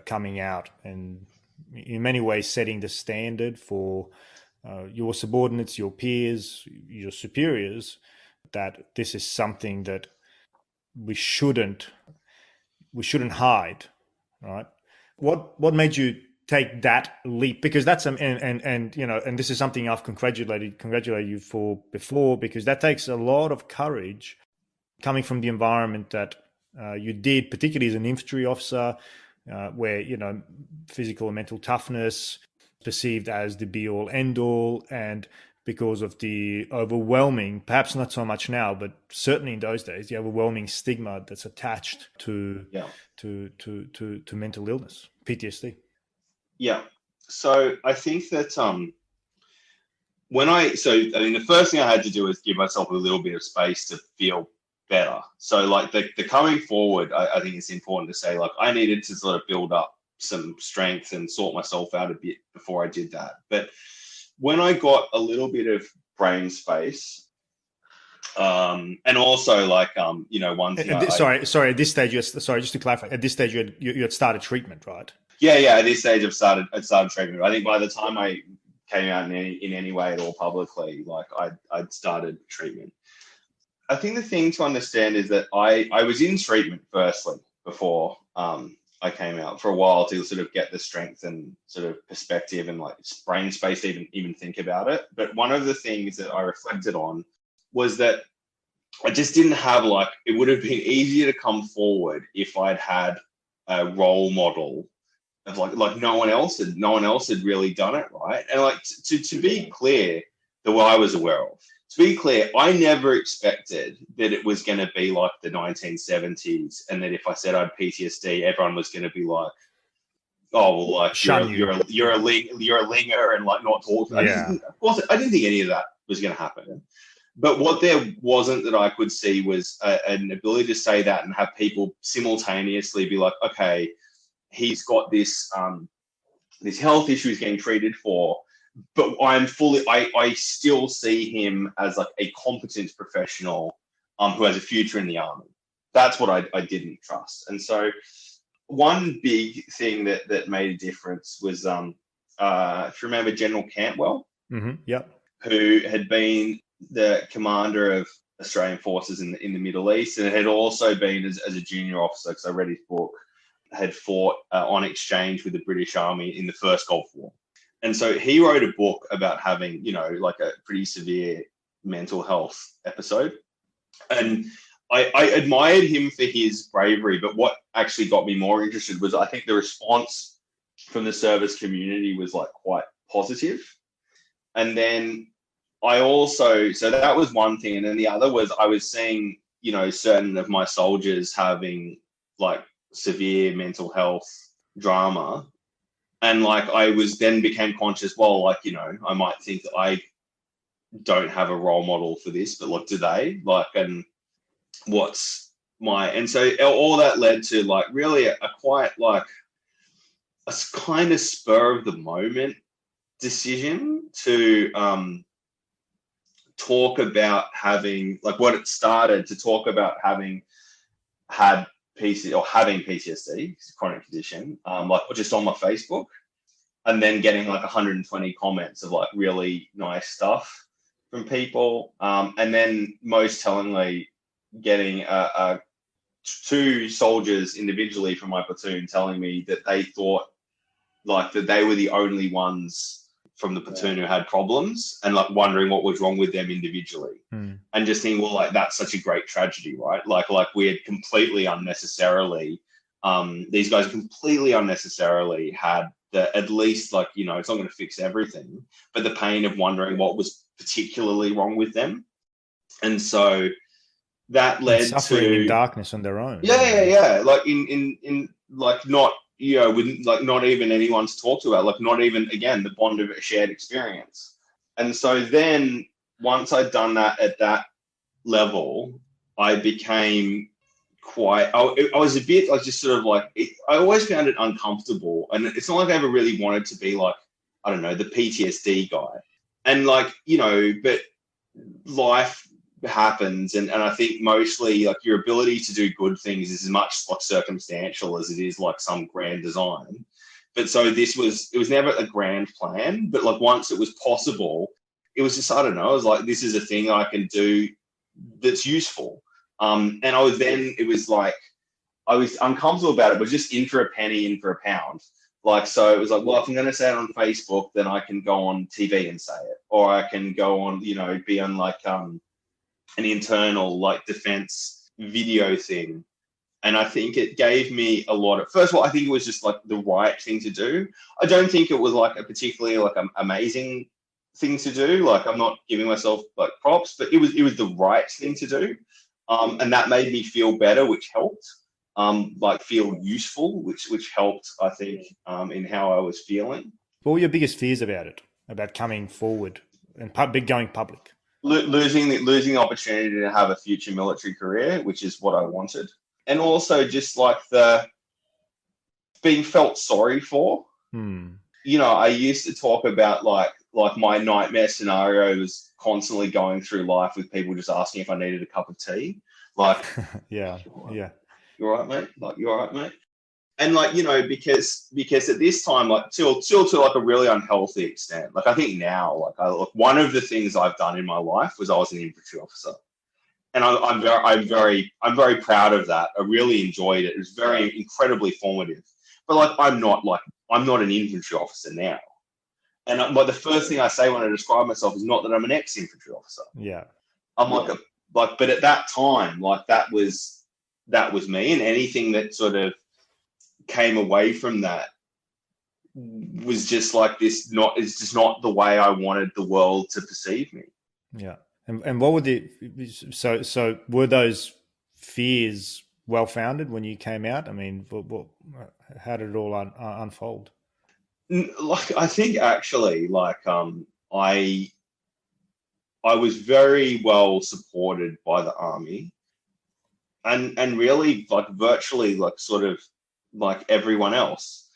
coming out and in many ways setting the standard for your subordinates, your peers, your superiors, that this is something that we shouldn't hide, right? What made you take that leap? Because that's and this is something I've congratulated you for before, because that takes a lot of courage coming from the environment that you did, particularly as an infantry officer, where physical and mental toughness perceived as the be all end all, and because of the overwhelming, perhaps not so much now, but certainly in those days, the overwhelming stigma that's attached to mental illness, PTSD. Yeah. So I think that the first thing I had to do was give myself a little bit of space to feel better. So like the coming forward, I think it's important to say, like, I needed to sort of build up some strength and sort myself out a bit before I did that. But when I got a little bit of brain space, and also like, one thing. Sorry. At this stage, just to clarify, at this stage you had started treatment, right? Yeah. At this stage, I'd started treatment. I think by the time I came out in any way at all publicly, like I'd started treatment. I think the thing to understand is that I was in treatment firstly before I came out for a while to sort of get the strength and sort of perspective and like brain space to even think about it. But one of the things that I reflected on was that I just didn't have like, it would have been easier to come forward if I'd had a role model of like no one else had really done it, right? And like to be clear, the way I was aware of. To be clear, I never expected that it was going to be like the 1970s, and that if I said I had PTSD, everyone was going to be like, "Oh, well, like you're a linger and like not talk." Yeah. Of course, I didn't think any of that was going to happen. But what there wasn't that I could see was an ability to say that and have people simultaneously be like, "Okay, he's got this this health issue he's getting treated for." But I still see him as like a competent professional who has a future in the army. That's what I didn't trust. And so one big thing that made a difference was, if you remember General Cantwell, who had been the commander of Australian forces in the Middle East, and had also been as a junior officer, because I read his book, had fought on exchange with the British Army in the First Gulf War. And so he wrote a book about having, like a pretty severe mental health episode. And I admired him for his bravery, but what actually got me more interested was, I think the response from the service community was like quite positive. And then so that was one thing. And then the other was I was seeing, certain of my soldiers having like severe mental health drama. And like, I was then became conscious, well, like, I might think that I don't have a role model for this, but like, do they? Like, and and so all that led to like really a quite like a kind of spur of the moment decision to talk about having, like, what it started to talk about having had having PTSD, chronic condition, like just on my Facebook, and then getting like 120 comments of like really nice stuff from people, and then most tellingly getting two soldiers individually from my platoon telling me that they thought like that they were the only ones from the platoon who had problems, and like wondering what was wrong with them individually. And just thinking, well, like, that's such a great tragedy, right? Like we had completely unnecessarily, these guys completely unnecessarily had at least, like, it's not going to fix everything, but the pain of wondering what was particularly wrong with them. And so that led and suffering to in darkness on their own. Yeah. Like in like, not, with like not even anyone to talk to about, like not even, again, the bond of a shared experience. And so then once I'd done that at that level, I became I was just sort of like, I always found it uncomfortable. And it's not like I ever really wanted to be like, I don't know, the PTSD guy. And like, but life happens, and I think mostly like your ability to do good things is as much like circumstantial as it is like some grand design. But so it was never a grand plan, but like once it was possible, it was just, I don't know, I was like, this is a thing I can do that's useful. And it was like, I was uncomfortable about it, but just in for a penny, in for a pound. Like, so it was like, well, if I'm going to say it on Facebook, then I can go on TV and say it, or I can go on, be on like an internal like defense video thing. And I think it gave me a lot of, first of all, I think it was just like the right thing to do. I don't think it was like a particularly like amazing thing to do. Like, I'm not giving myself like props, but it was the right thing to do. And that made me feel better, which helped. Like feel useful, which helped, I think, in how I was feeling. What were your biggest fears about it, about coming forward and going public? Losing the opportunity to have a future military career, which is what I wanted. And also just like the being felt sorry for. I used to talk about like my nightmare scenario was constantly going through life with people just asking if I needed a cup of tea. Like, yeah. You all right, mate? Like, you all right, mate? And like, because at this time, like till to like a really unhealthy extent, like I think now, like one of the things I've done in my life was I was an infantry officer. And I'm very proud of that. I really enjoyed it. It was very incredibly formative. But like, I'm not an infantry officer now. And like the first thing I say when I describe myself is not that I'm an ex-infantry officer. Yeah. I'm but at that time, like that was me, and anything that sort of came away from that was just like this. It's just not the way I wanted the world to perceive me. Yeah. And what were so were those fears well founded when you came out? I mean, how did it all unfold? Like, I think actually, like, I was very well supported by the army, and really like virtually like sort of like everyone else,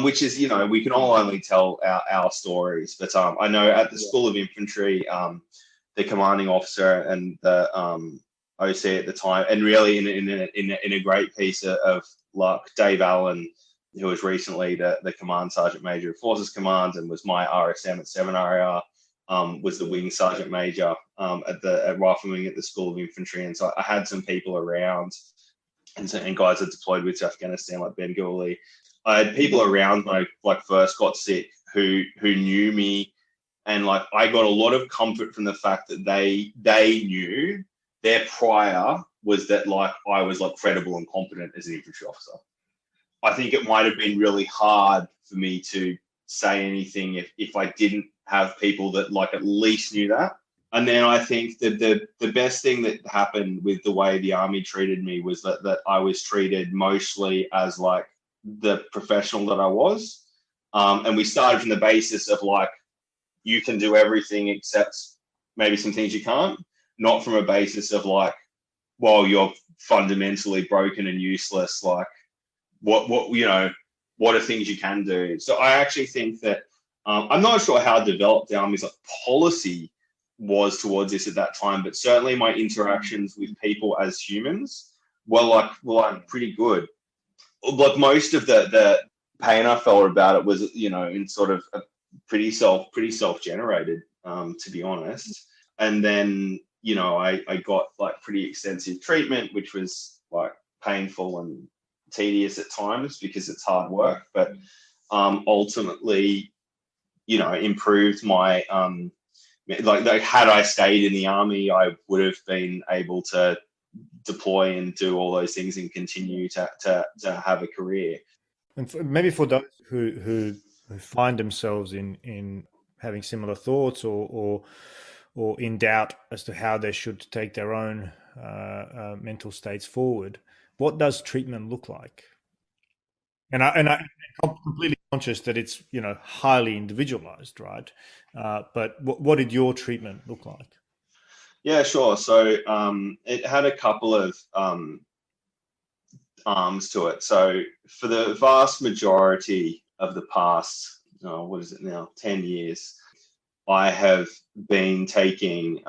which is, we can all only tell our stories. But I know at the School of Infantry, the commanding officer and the OC at the time, and really in a great piece of luck, Dave Allen, who was recently the Command Sergeant Major of Forces Command and was my RSM at 7RAR, was the Wing Sergeant Major at Rifle Wing at the School of Infantry. And so I had some people around, and guys that deployed with to Afghanistan, like Ben Gooley. I had people around when I like first got sick who knew me, and like I got a lot of comfort from the fact that they knew their prior was that like I was like credible and competent as an infantry officer. I think it might have been really hard for me to say anything if I didn't have people that like at least knew that. And then I think that the best thing that happened with the way the army treated me was that I was treated mostly as like the professional that I was. And we started from the basis of like, you can do everything except maybe some things you can't, not from a basis of like, well, you're fundamentally broken and useless. Like what are things you can do? So I actually think that I'm not sure how developed the army's like policy was towards this at that time, but certainly my interactions with people as humans were like pretty good. Like most of the pain I felt about it was, in sort of a pretty self-generated, to be honest. And then, I got like pretty extensive treatment, which was like painful and tedious at times because it's hard work, but ultimately, improved my like had I stayed in the army, I would have been able to deploy and do all those things and continue to have a career. And maybe for those who find themselves in having similar thoughts or in doubt as to how they should take their own mental states forward, what does treatment look like? And I'm completely conscious that it's highly individualized, right? But what did your treatment look like? Yeah, sure. So it had a couple of arms to it. So for the vast majority of the past, what is it now, 10 years, I have been taking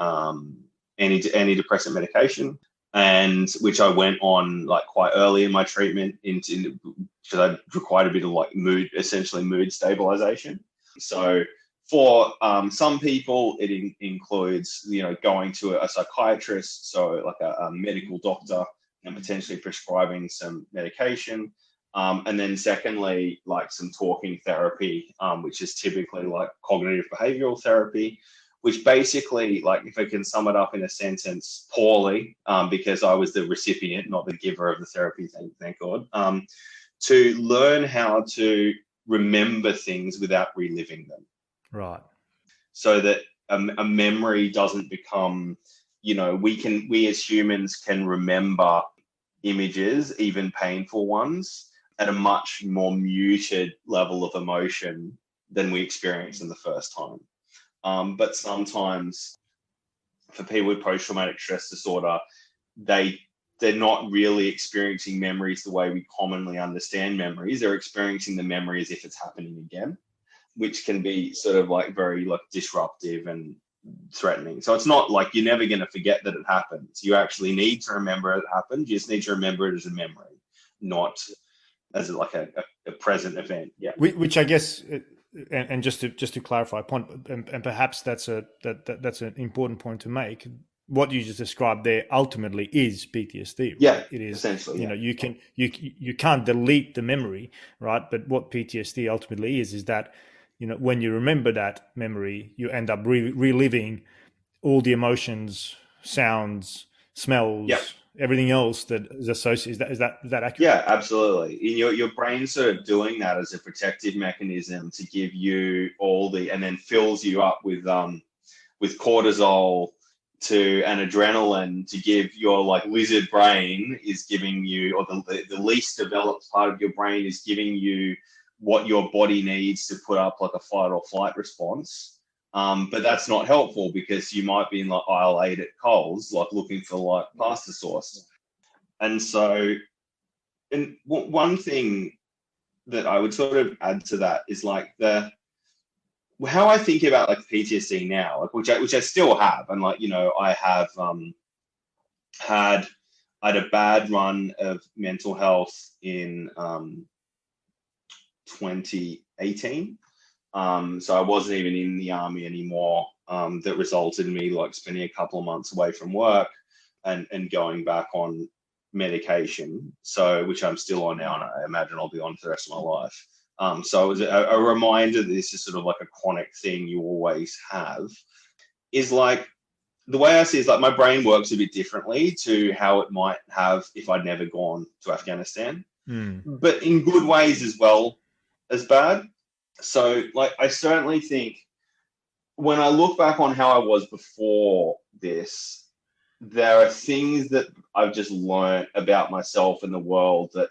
antidepressant medication, and which I went on like quite early in my treatment into because I required a bit of like mood stabilization. So for some people, it includes going to a psychiatrist, so like a medical doctor, and potentially prescribing some medication. And then secondly, like some talking therapy, which is typically like cognitive behavioral therapy, which basically, like if I can sum it up in a sentence poorly, because I was the recipient, not the giver of the therapy, thank God, to learn how to remember things without reliving them. Right. So that a memory doesn't become, we as humans can remember images, even painful ones, at a much more muted level of emotion than we experienced in the first time. But sometimes for people with post-traumatic stress disorder, they're not really experiencing memories the way we commonly understand memories. They're experiencing the memory as if it's happening again, which can be sort of like very like disruptive and threatening. So it's not like you're never going to forget that it happens. You actually need to remember it happened. You just need to remember it as a memory, not as like a present event. Yeah. Which I guess, and just to clarify a point, and perhaps that's that's an important point to make. What you just described there ultimately is PTSD, right? Yeah, it is essentially. You can't delete the memory, right? But what PTSD ultimately is that when you remember that memory, you end up reliving all the emotions, sounds, smells, Yep. everything else that is associated. Is that accurate? Yeah, absolutely. Your brain's sort of doing that as a protective mechanism to give you and then fills you up with cortisol and adrenaline to give your like lizard brain is giving you, or the least developed part of your brain is giving you what your body needs to put up like a fight or flight response. But that's not helpful because you might be in like aisle 8 at Coles, like looking for like pasta sauce. And so, and one thing that I would sort of add to that is like how I think about like PTSD now, like which I still have, and like I have I had a bad run of mental health in 2018. So I wasn't even in the army anymore. That resulted in me like spending a couple of months away from work and going back on medication. So which I'm still on now, and I imagine I'll be on for the rest of my life. So it was a reminder that this is sort of like a chronic thing you always have. Is like the way I see it is like my brain works a bit differently to how it might have if I'd never gone to Afghanistan, but in good ways as well as bad. So like I certainly think when I look back on how I was before this, there are things that I've just learned about myself and the world that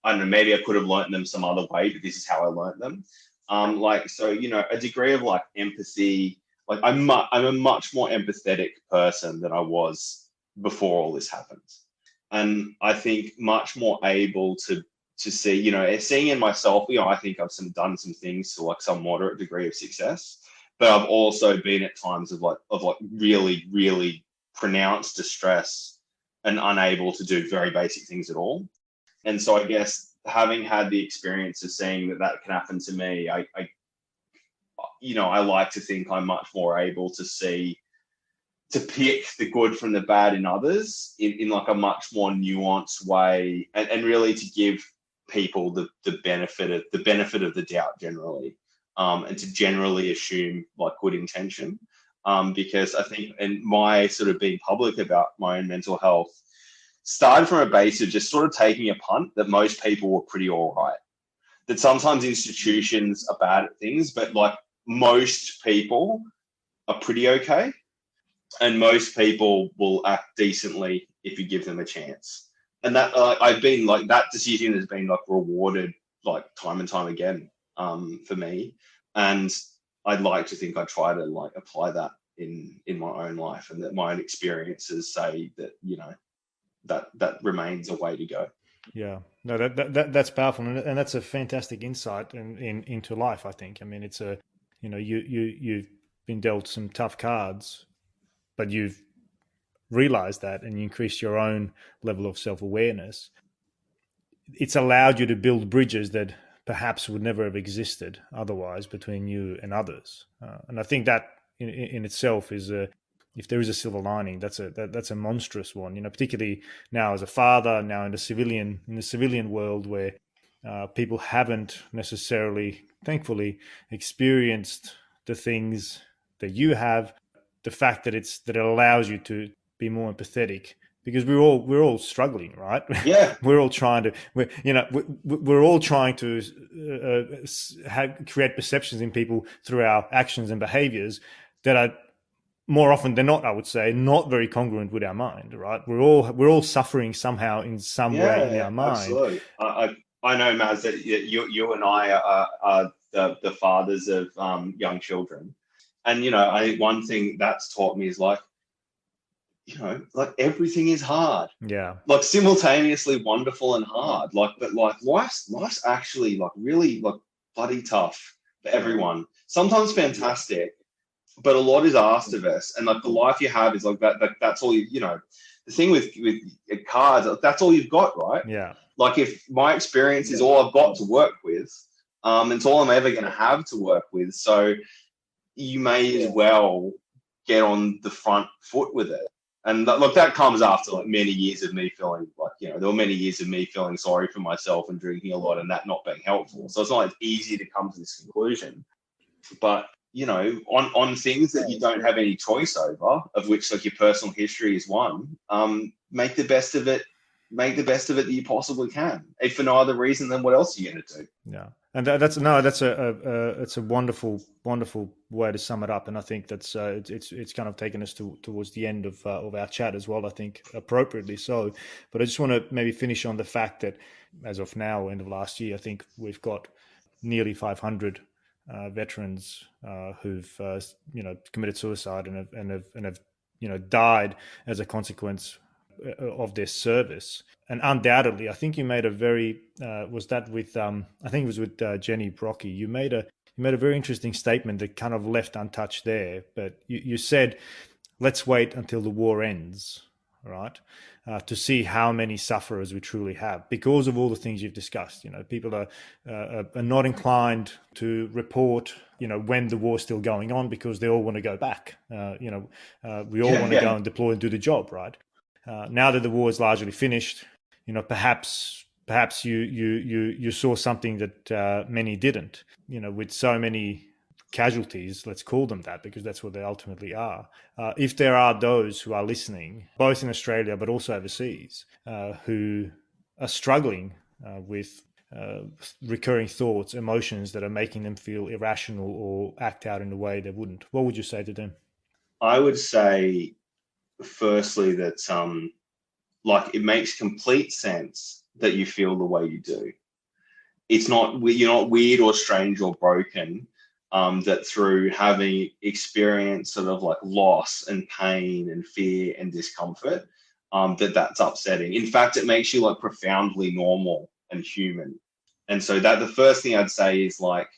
I don't know, maybe I could have learned them some other way, but this is how I learned them. Like, so, a degree of like empathy, like I'm a much more empathetic person than I was before all this happened. And I think much more able to see, seeing in myself, I think I've done some things to like some moderate degree of success, but I've also been at times of like really, really pronounced distress and unable to do very basic things at all. And so I guess having had the experience of seeing that can happen to me, I like to think I'm much more able to pick the good from the bad in others in like a much more nuanced way, and really to give people the benefit of the doubt generally, and to generally assume like good intention, because I think, and my sort of being public about my own mental health started from a base of just sort of taking a punt that most people were pretty all right. That sometimes institutions are bad at things, but like most people are pretty okay. And most people will act decently if you give them a chance. And that I've been like, that decision has been like rewarded like time and time again, for me. And I'd like to think I try to like apply that in my own life, and that my own experiences say that, that remains a way to go. Yeah, no, that's powerful, and that's a fantastic insight into life. I think. I mean, it's you've been dealt some tough cards, but you've realized that, and you increased your own level of self awareness. It's allowed you to build bridges that perhaps would never have existed otherwise between you and others. And I think that in itself is if there is a silver lining, that's a monstrous one. Particularly now as a father, now in the civilian world where people haven't necessarily, thankfully, experienced the things that you have. The fact that it allows you to be more empathetic, because we're all struggling, right? Yeah. We're all trying to we're all trying to create perceptions in people through our actions and behaviors that are more often than not, I would say, not very congruent with our mind, right? We're all suffering somehow in some way in Yeah, our mind. absolutely. I know, Maz, that you and I are the fathers of young children, and I think one thing that's taught me is like, like everything is hard, Yeah, like simultaneously wonderful and hard, like, but like life's actually like really like bloody tough for everyone. Sometimes fantastic, but a lot is asked of us, and like the life you have is like that's all you. The thing with cards, that's all you've got, right? yeah, Like if my experience is all I've got to work with, it's all I'm ever going to have to work with. So you may as well get on the front foot with it. And look, that comes after like many years of me feeling like, there were many years of me feeling sorry for myself and drinking a lot and that not being helpful. So it's not like easy to come to this conclusion. But on things that you don't have any choice over, of which like your personal history is one, make the best of it. Make the best of it that you possibly can. If for no other reason, then what else are you going to do? yeah. And that's it's a wonderful way to sum it up. And I think that's it's kind of taken us towards the end of our chat as well. I think appropriately so. But I just want to maybe finish on the fact that as of now, end of last year, I think we've got nearly 500 veterans who've committed suicide and have died as a consequence of their service. And undoubtedly, I think you made a very was that with I think it was with Jenny Brocky. You made a very interesting statement that kind of left untouched there. But you said, "Let's wait until the war ends." Right, to see how many sufferers we truly have because of all the things you've discussed. People are not inclined to report, when the war's still going on because they all want to go back. We all want to go and deploy and do the job, right? Now that the war is largely finished, perhaps you saw something that many didn't. With so many casualties, let's call them that, because that's what they ultimately are. If there are those who are listening, both in Australia but also overseas, who are struggling with recurring thoughts, emotions that are making them feel irrational or act out in a way they wouldn't? What would you say to them? I would say, firstly, that like, it makes complete sense that you feel the way you do. It's not, you're not weird or strange or broken. That through having experienced sort of like loss and pain and fear and discomfort, that's upsetting. In fact, it makes you like profoundly normal and human. And so that the first thing I'd say is like,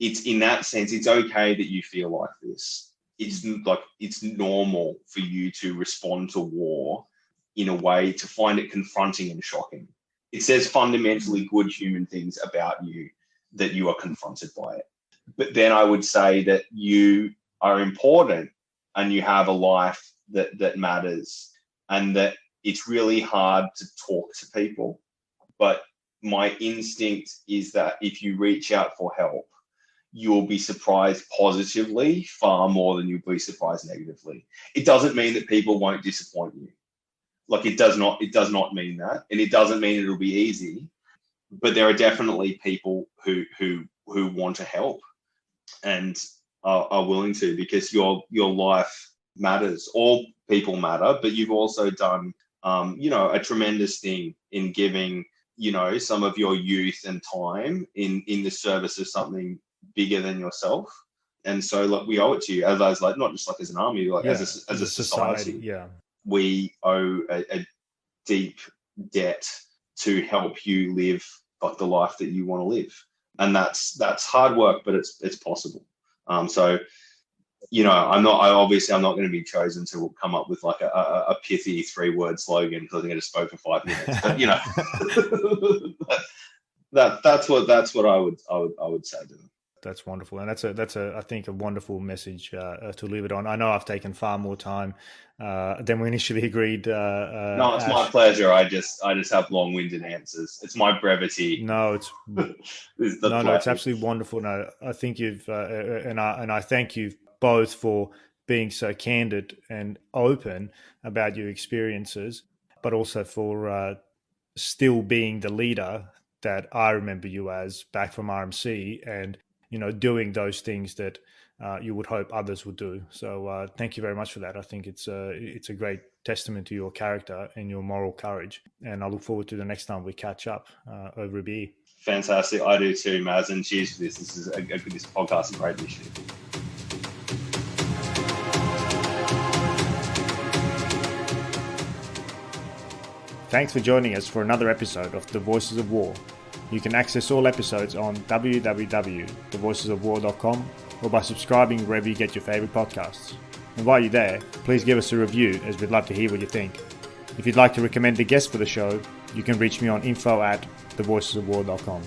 it's in that sense, it's okay that you feel like this. It's like, it's normal for you to respond to war in a way, to find it confronting and shocking. It says fundamentally good human things about you that you are confronted by it. But then I would say that you are important and you have a life that matters, and that it's really hard to talk to people. But my instinct is that if you reach out for help, you'll be surprised positively far more than you'll be surprised negatively. It doesn't mean that people won't disappoint you. Like, it does not mean that. And it doesn't mean it'll be easy. But there are definitely people who want to help and are willing to, because your life matters. All people matter, but you've also done a tremendous thing in giving, some of your youth and time in the service of something bigger than yourself. And so, like, we owe it to you, as like, not just like as an army, like as a society. Yeah, we owe a deep debt to help you live like the life that you want to live. And that's hard work, but it's possible. So, I'm not going to be chosen to come up with like a pithy 3-word slogan, because I think I just spoke for 5 minutes. But that's what I would say to them. That's wonderful, and that's I think a wonderful message to leave it on. I know I've taken far more time than we initially agreed. No, it's Ash. My pleasure. I just have long-winded answers. It's my brevity. No, it's it's absolutely wonderful. No, I think you've and I thank you both for being so candid and open about your experiences, but also for still being the leader that I remember you as back from RMC, and doing those things that you would hope others would do. So thank you very much for that. I think it's a great testament to your character and your moral courage. And I look forward to the next time we catch up over a beer. Fantastic. I do too, Maz. And cheers for this. This is this podcast is a great initiative. Thanks for joining us for another episode of The Voices of War. You can access all episodes on www.thevoicesofwar.com or by subscribing wherever you get your favorite podcasts. And while you're there, please give us a review, as we'd love to hear what you think. If you'd like to recommend a guest for the show, you can reach me on info@thevoicesofwar.com.